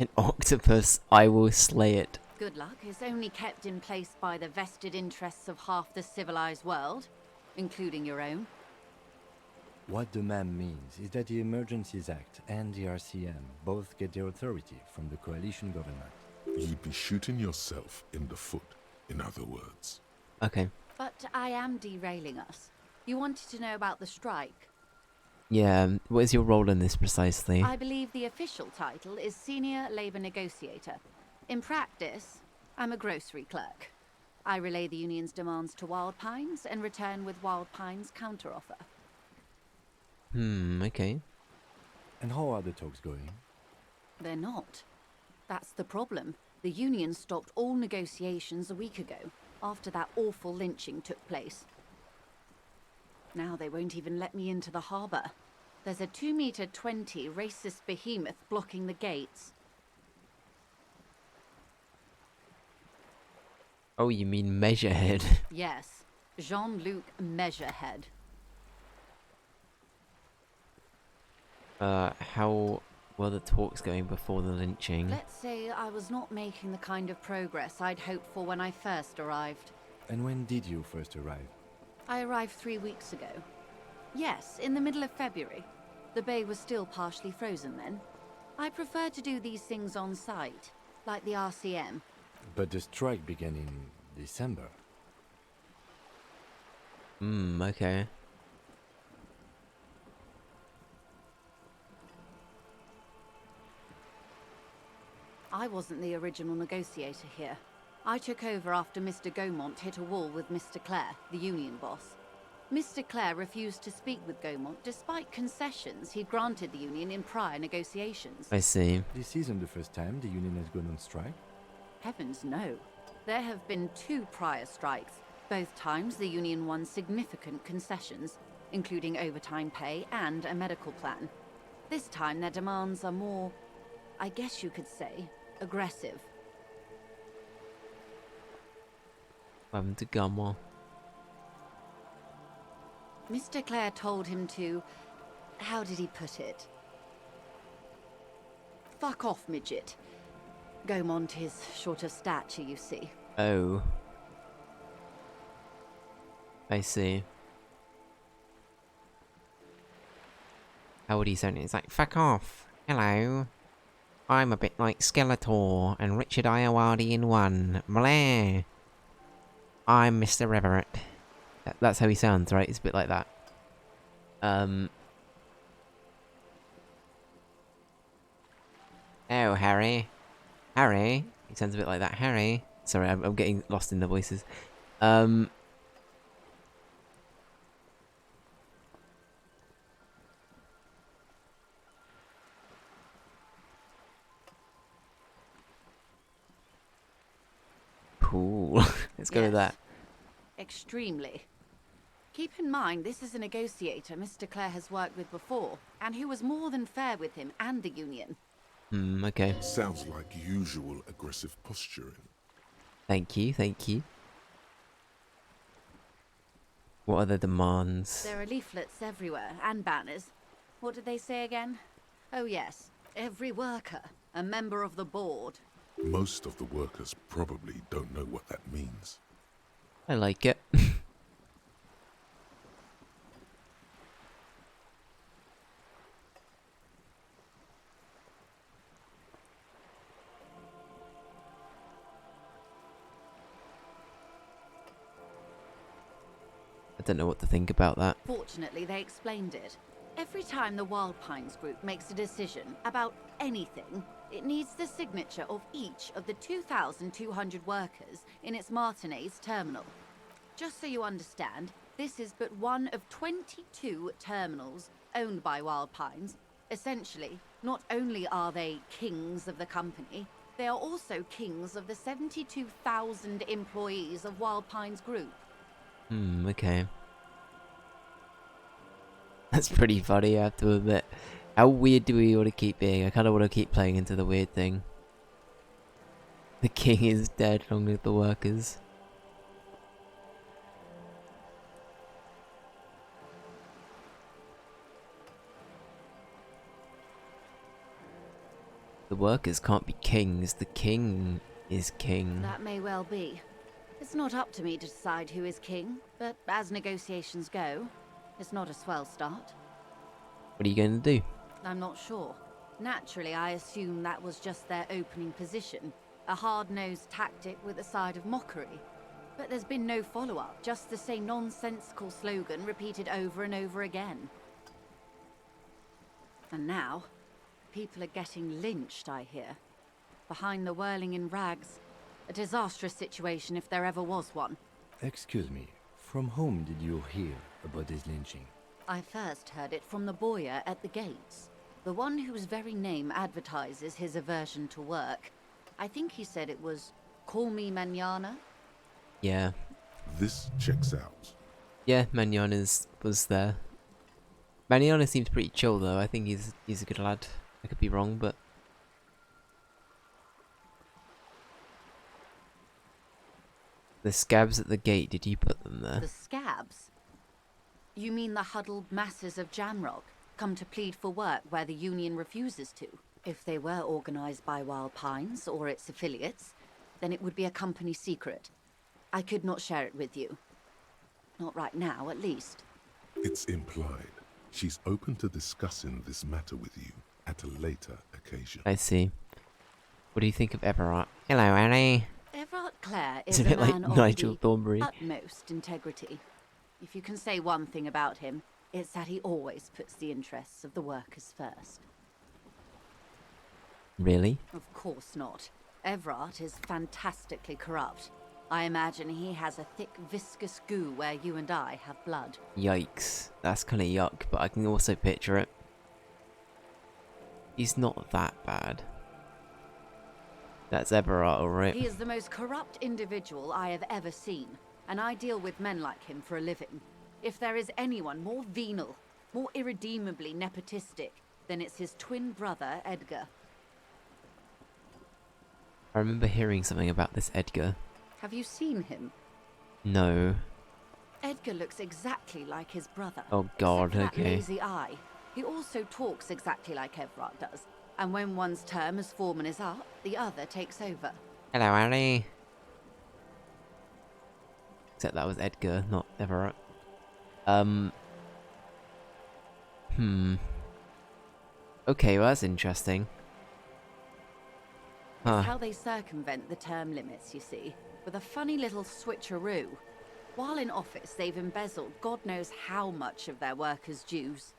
An octopus, I will slay it. Good luck is only kept in place by the vested interests of half the civilized world, including your own. What the man means is that the Emergencies Act and the RCM both get their authority from the coalition government. You'd be shooting yourself in the foot, in other words. Okay. But I am derailing us. You wanted to know about the strike. Yeah, what is your role in this precisely? I believe the official title is Senior Labor Negotiator. In practice, I'm a grocery clerk. I relay the union's demands to Wild Pines and return with Wild Pines' counteroffer. Okay. And how are the talks going? They're not. That's the problem. The union stopped all negotiations a week ago, after that awful lynching took place. Now they won't even let me into the harbour. There's a 2-meter 20 racist behemoth blocking the gates. Oh, you mean Measurehead? Yes, Jean-Luc Measurehead. How were the talks going before the lynching? Let's say I was not making the kind of progress I'd hoped for when I first arrived. And when did you first arrive? I arrived 3 weeks ago. Yes, in the middle of February. The bay was still partially frozen then. I prefer to do these things on site, like the RCM. But the strike began in December. Okay. I wasn't the original negotiator here. I took over after Mr. Gaumont hit a wall with Mr. Clare, the union boss. Mr. Clare refused to speak with Gaumont despite concessions he'd granted the union in prior negotiations. I see. This isn't the first time the union has gone on strike. Heavens no. There have been 2 prior strikes. Both times the union won significant concessions, including overtime pay and a medical plan. This time their demands are more, I guess you could say, aggressive. Welcome to Gumwell. Mr. Clare told him to... how did he put it? Fuck off, midget. Gaumont is short of stature, you see. Oh. I see. How would he sound? It's like, fuck off. Hello. I'm a bit like Skeletor and Richard Iowati in one. Blah. I'm Mr. Everett. That's how he sounds, right? It's a bit like that. Oh, Harry. Harry. He sounds a bit like that. Harry. Sorry, I'm getting lost in the voices. Cool. Let's go with that. Extremely. Keep in mind, this is a negotiator Mr. Clare has worked with before, and who was more than fair with him and the union. Okay. Sounds like usual aggressive posturing. Thank you, thank you. What are the demands? There are leaflets everywhere, and banners. What did they say again? Oh yes, every worker, a member of the board. Most of the workers probably don't know what that means. I like it. I don't know what to think about that. Fortunately, they explained it. Every time the Wild Pines group makes a decision about anything, it needs the signature of each of the 2,200 workers in its Martinez terminal. Just so you understand, this is but one of 22 terminals owned by Wild Pines. Essentially, not only are they kings of the company, They are also kings of the 72,000 employees of Wild Pines Group. Okay. That's pretty funny, I have to admit. How weird do we want to keep being? I kind of want to keep playing into the weird thing. The king is dead along with the workers. The workers can't be kings, the king is king. That may well be. It's not up to me to decide who is king, but as negotiations go, it's not a swell start. What are you going to do? I'm not sure. Naturally, I assume that was just their opening position, a hard-nosed tactic with a side of mockery. But there's been no follow-up, just the same nonsensical slogan repeated over and over again. And now, people are getting lynched, I hear. Behind the whirling in rags. A disastrous situation if there ever was one. Excuse me, from whom did you hear about this lynching? I first heard it from the bowyer at the gates. The one whose very name advertises his aversion to work. I think he said it was, "Call me mañana." Yeah. This checks out. Yeah, Manana's was there. Manana seems pretty chill though. I think he's a good lad. I could be wrong, but the scabs at the gate, did you put them there? The scabs? You mean the huddled masses of Jamrock, come to plead for work where the Union refuses to? If they were organized by Wild Pines or its affiliates, then it would be a company secret. I could not share it with you. Not right now, at least. It's implied. She's open to discussing this matter with you at a later occasion. I see. What do you think of Everard? Hello, Annie. Everard Clare It's is a bit like man of Nigel the Thornbury. utmost integrity. If you can say one thing about him, it's that he always puts the interests of the workers first. Really? Of course not. Everard is fantastically corrupt. I imagine he has a thick, viscous goo where you and I have blood. Yikes. That's kind of yuck, but I can also picture it. He's not that bad. That's Everard, alright. He is the most corrupt individual I have ever seen, and I deal with men like him for a living. If there is anyone more venal, more irredeemably nepotistic, then it's his twin brother, Edgar. I remember hearing something about this Edgar. Have you seen him? No. Edgar looks exactly like his brother. Oh god, except for that okay. lazy eye. He also talks exactly like Everard does. And when one's term as foreman is up, the other takes over. Hello, Annie. Except that was Edgar, not Everard. Okay, well that's interesting. Huh. It's how they circumvent the term limits, you see, with a funny little switcheroo. While in office, they've embezzled God knows how much of their workers' dues.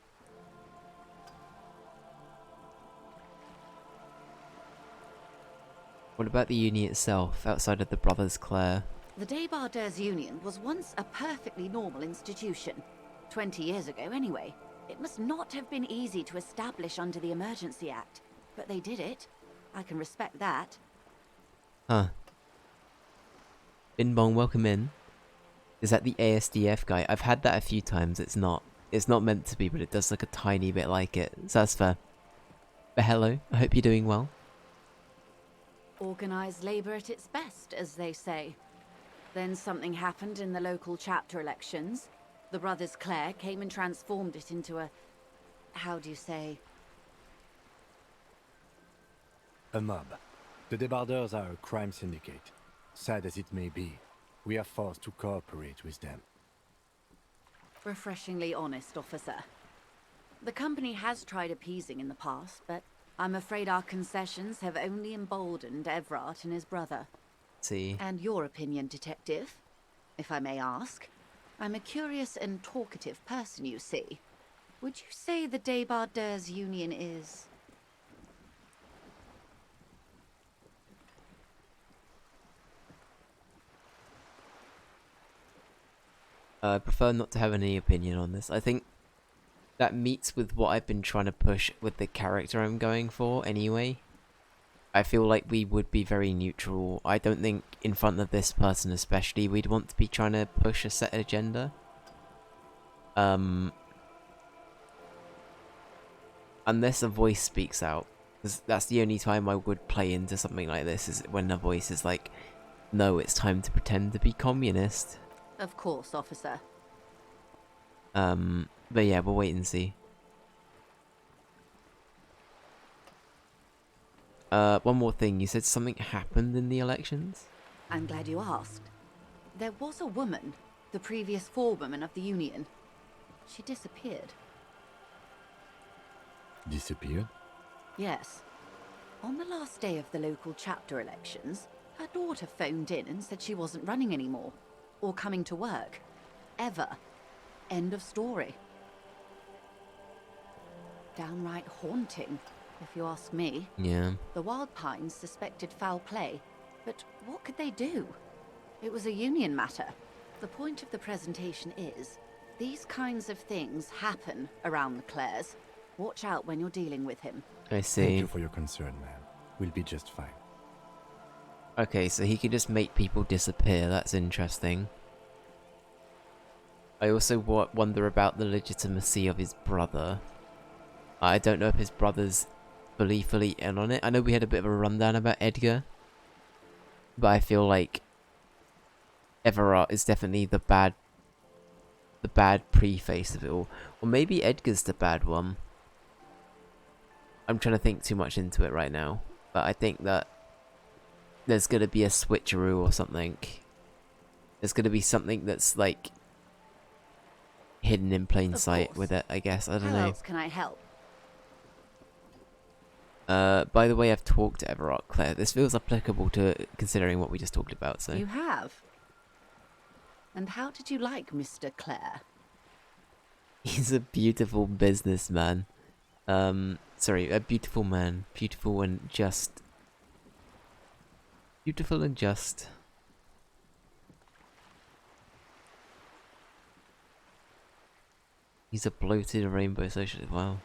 What about the union itself, outside of the Brothers Clare? The Debardeurs Union was once a perfectly normal institution. 20 years ago, anyway. It must not have been easy to establish under the Emergency Act, but they did it. I can respect that. Huh. Bin Bong, welcome in. Is that the ASDF guy? I've had that a few times. It's not meant to be, but it does look a tiny bit like it. So that's fair. But hello, I hope you're doing well. Organised labour at its best, as they say. Then something happened in the local chapter elections. The Brothers Clare came and transformed it into a... how do you say? A mob. The Debardeurs are a crime syndicate. Sad as it may be, we are forced to cooperate with them. Refreshingly honest, officer. The company has tried appeasing in the past, but I'm afraid our concessions have only emboldened Everard and his brother. See. And your opinion, detective, if I may ask? I'm a curious and talkative person, you see. Would you say the Debardeurs Union is... I prefer not to have any opinion on this. I think that meets with what I've been trying to push with the character I'm going for anyway. I feel like we would be very neutral. I don't think in front of this person especially we'd want to be trying to push a set agenda. Unless a voice speaks out. 'Cause that's the only time I would play into something like this, is when a voice is like, no, it's time to pretend to be communist. Of course, officer. But yeah, we'll wait and see. One more thing, you said something happened in the elections? I'm glad you asked. There was a woman, the previous forewoman of the Union. She disappeared. Disappeared? Yes. On the last day of the local chapter elections, her daughter phoned in and said she wasn't running anymore. Or coming to work. Ever. End of story. Downright haunting, if you ask me. Yeah. The Wild Pines suspected foul play, but what could they do? It was a union matter. The point of the presentation is, these kinds of things happen around the Clares. Watch out when you're dealing with him. I see. Thank you for your concern, ma'am. We'll be just fine. Okay, so he can just make people disappear. That's interesting. I also wonder about the legitimacy of his brother. I don't know if his brother's fully in on it. I know we had a bit of a rundown about Edgar, but I feel like Everard is definitely the bad preface of it all. Or maybe Edgar's the bad one. I'm trying to think too much into it right now, but I think that there's gonna be a switcheroo or something. There's gonna be something that's like hidden in plain sight with it, I guess. I don't How know. else can I help? By the way, I've talked to Everard, Claire. This feels applicable to considering what we just talked about, so. You have? And how did you like Mr. Clare? He's a beautiful businessman. Sorry, a beautiful man. Beautiful and just. Beautiful and just. He's a bloated rainbow socialist, wow.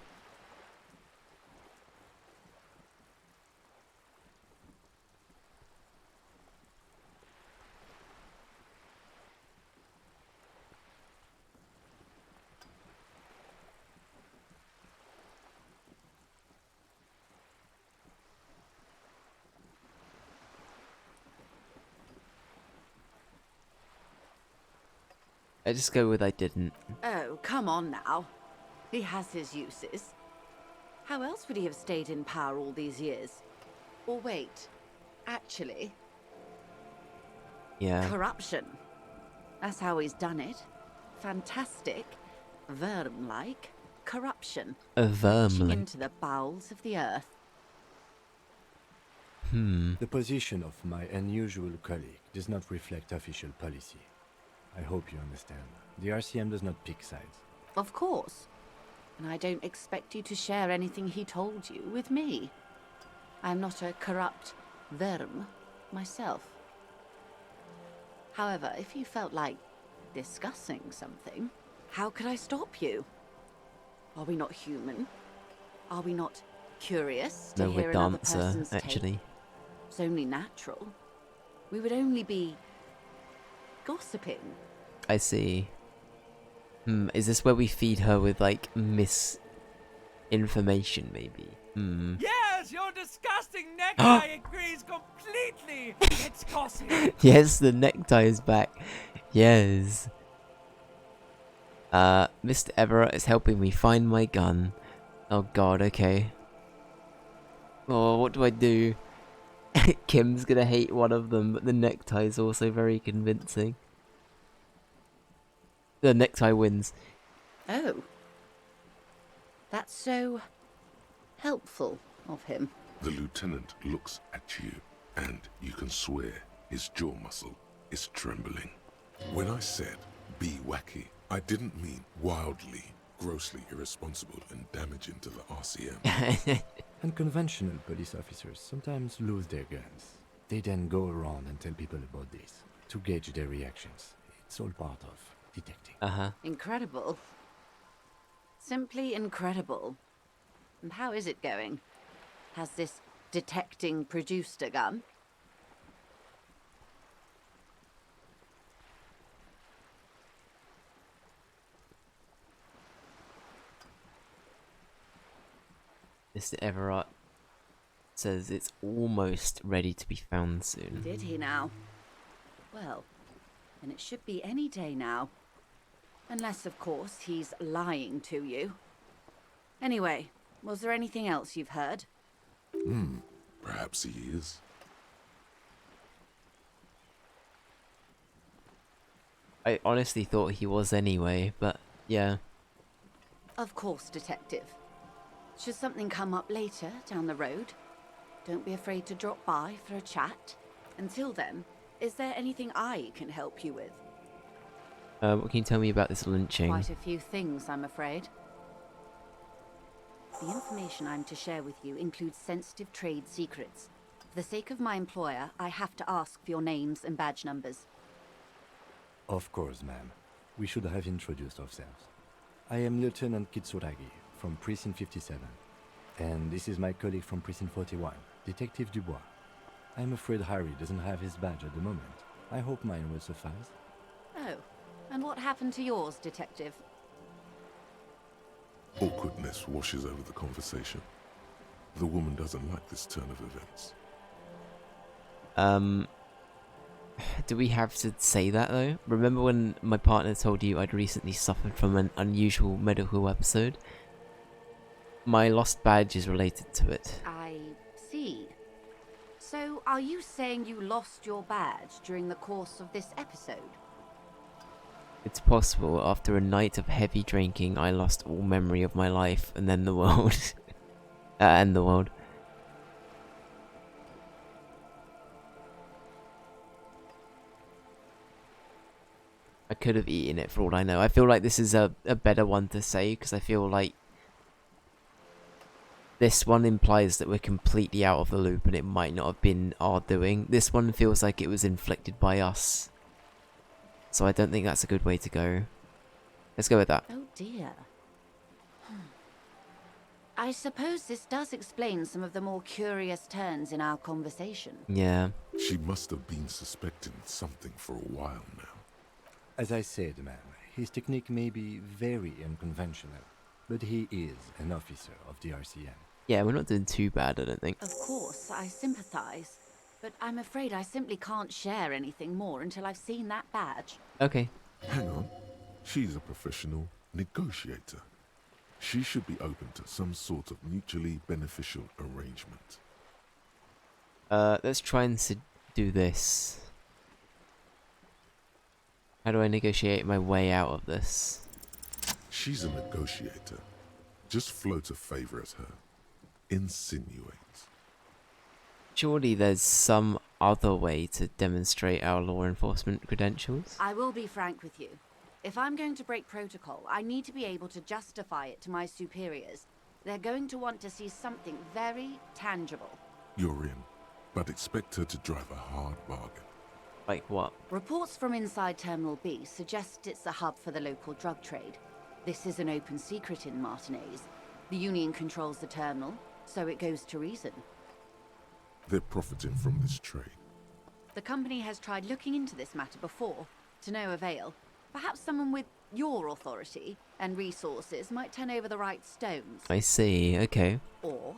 I just go with I didn't. Oh, come on now. He has his uses. How else would he have stayed in power all these years? Or wait, actually, Yeah. corruption. That's how he's done it. Fantastic, worm-like corruption. A Reaching verm. into the bowels of the earth. The position of my unusual colleague does not reflect official policy. I hope you understand. The RCM does not pick sides. Of course. And I don't expect you to share anything he told you with me. I'm not a corrupt worm myself. However, if you felt like discussing something, how could I stop you? Are we not human? Are we not curious to No, hear we're another dancer, person's actually. take? It's only natural. We would only be gossiping. I see. Is this where we feed her with, like, misinformation, maybe? Yes, your disgusting necktie agrees completely. It's gossip. Yes, the necktie is back. Yes. Mr. Everett is helping me find my gun. Oh god, okay. Oh, what do I do? Kim's gonna hate one of them, but the necktie is also very convincing. The necktie wins. Oh. That's so helpful of him. The lieutenant looks at you, and you can swear his jaw muscle is trembling. When I said be wacky, I didn't mean wildly, grossly irresponsible and damaging to the RCM. Unconventional police officers sometimes lose their guns. They then go around and tell people about this to gauge their reactions. It's all part of detecting. Incredible. Simply incredible. And how is it going? Has this detecting produced a gun? Mr. Everett says it's almost ready to be found soon. Did he now? Well, then it should be any day now. Unless, of course, he's lying to you. Anyway, was there anything else you've heard? Perhaps he is. I honestly thought he was anyway, but yeah. Of course, Detective. Should something come up later, down the road, don't be afraid to drop by for a chat. Until then, is there anything I can help you with? What can you tell me about this lynching? Quite a few things, I'm afraid. The information I'm to share with you includes sensitive trade secrets. For the sake of my employer, I have to ask for your names and badge numbers. Of course, ma'am. We should have introduced ourselves. I am Lieutenant Kitsuragi from Precinct 57. And this is my colleague from Precinct 41, Detective Dubois. I'm afraid Harry doesn't have his badge at the moment. I hope mine will suffice. Oh, and what happened to yours, Detective? Awkwardness washes over the conversation. The woman doesn't like this turn of events. Do we have to say that though? Remember when my partner told you I'd recently suffered from an unusual medical episode? My lost badge is related to it. I see. So, are you saying you lost your badge during the course of this episode? It's possible. After a night of heavy drinking, I lost all memory of my life and then the world. And the world. I could have eaten it for all I know. I feel like this is a better one to say because I feel like this one implies that we're completely out of the loop and it might not have been our doing. This one feels like it was inflicted by us. So I don't think that's a good way to go. Let's go with that. Oh dear. I suppose this does explain some of the more curious turns in our conversation. Yeah. She must have been suspecting something for a while now. As I said, ma'am, his technique may be very unconventional, but he is an officer of the RCM. Yeah, we're not doing too bad, I don't think. Of course, I sympathize, but I'm afraid I simply can't share anything more until I've seen that badge. Okay. Hang on. She's a professional negotiator. She should be open to some sort of mutually beneficial arrangement. Let's try and do this. How do I negotiate my way out of this? She's a negotiator. Just float a favor at her. Insinuate. Surely there's some other way to demonstrate our law enforcement credentials? I will be frank with you. If I'm going to break protocol, I need to be able to justify it to my superiors. They're going to want to see something very tangible. You're in, but expect her to drive a hard bargain. Like what? Reports from inside Terminal B suggest it's a hub for the local drug trade. This is an open secret in Martinez. The Union controls the terminal, so it goes to reason. They're profiting from this trade. The company has tried looking into this matter before, to no avail. Perhaps someone with your authority and resources might turn over the right stones. I see, okay. Or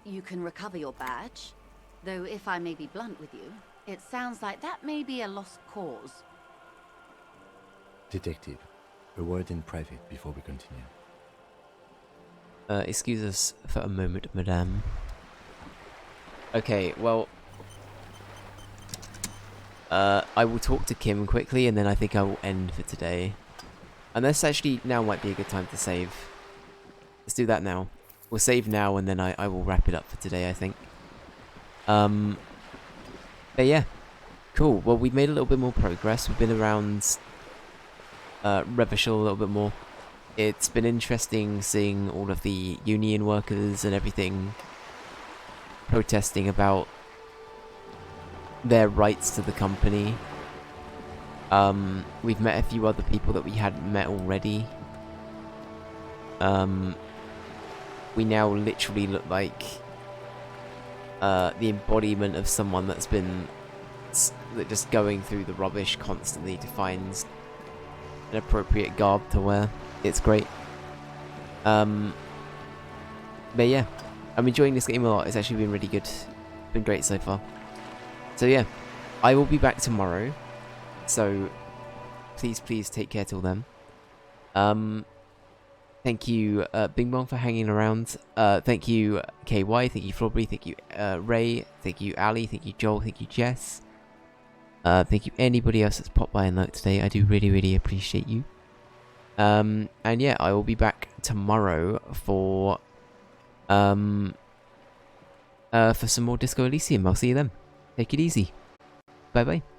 you can recover your badge. Though if I may be blunt with you, it sounds like that may be a lost cause. Detective, a word in private before we continue. Excuse us for a moment, madame. Okay, well... I will talk to Kim quickly, and then I think I will end for today. Unless actually now might be a good time to save. Let's do that now. We'll save now, and then I will wrap it up for today, I think. But yeah. Cool. Well, we've made a little bit more progress. We've been around Revachol a little bit more. It's been interesting seeing all of the union workers and everything protesting about their rights to the company. We've met a few other people that we hadn't met already. We now literally look like the embodiment of someone that's been just going through the rubbish constantly to find an appropriate garb to wear. It's great. But yeah, I'm enjoying this game a lot. It's actually been really good. It's been great so far. So yeah, I will be back tomorrow. So please take care till then. Thank you, Bing Bong, for hanging around. Thank you, KY. Thank you, Flobbery. Thank you, Ray. Thank you, Ali. Thank you, Joel. Thank you, Jess. Thank you, anybody else that's popped by and lurked today. I do really appreciate you. And yeah, I will be back tomorrow for some more Disco Elysium. I'll see you then. Take it easy. Bye bye.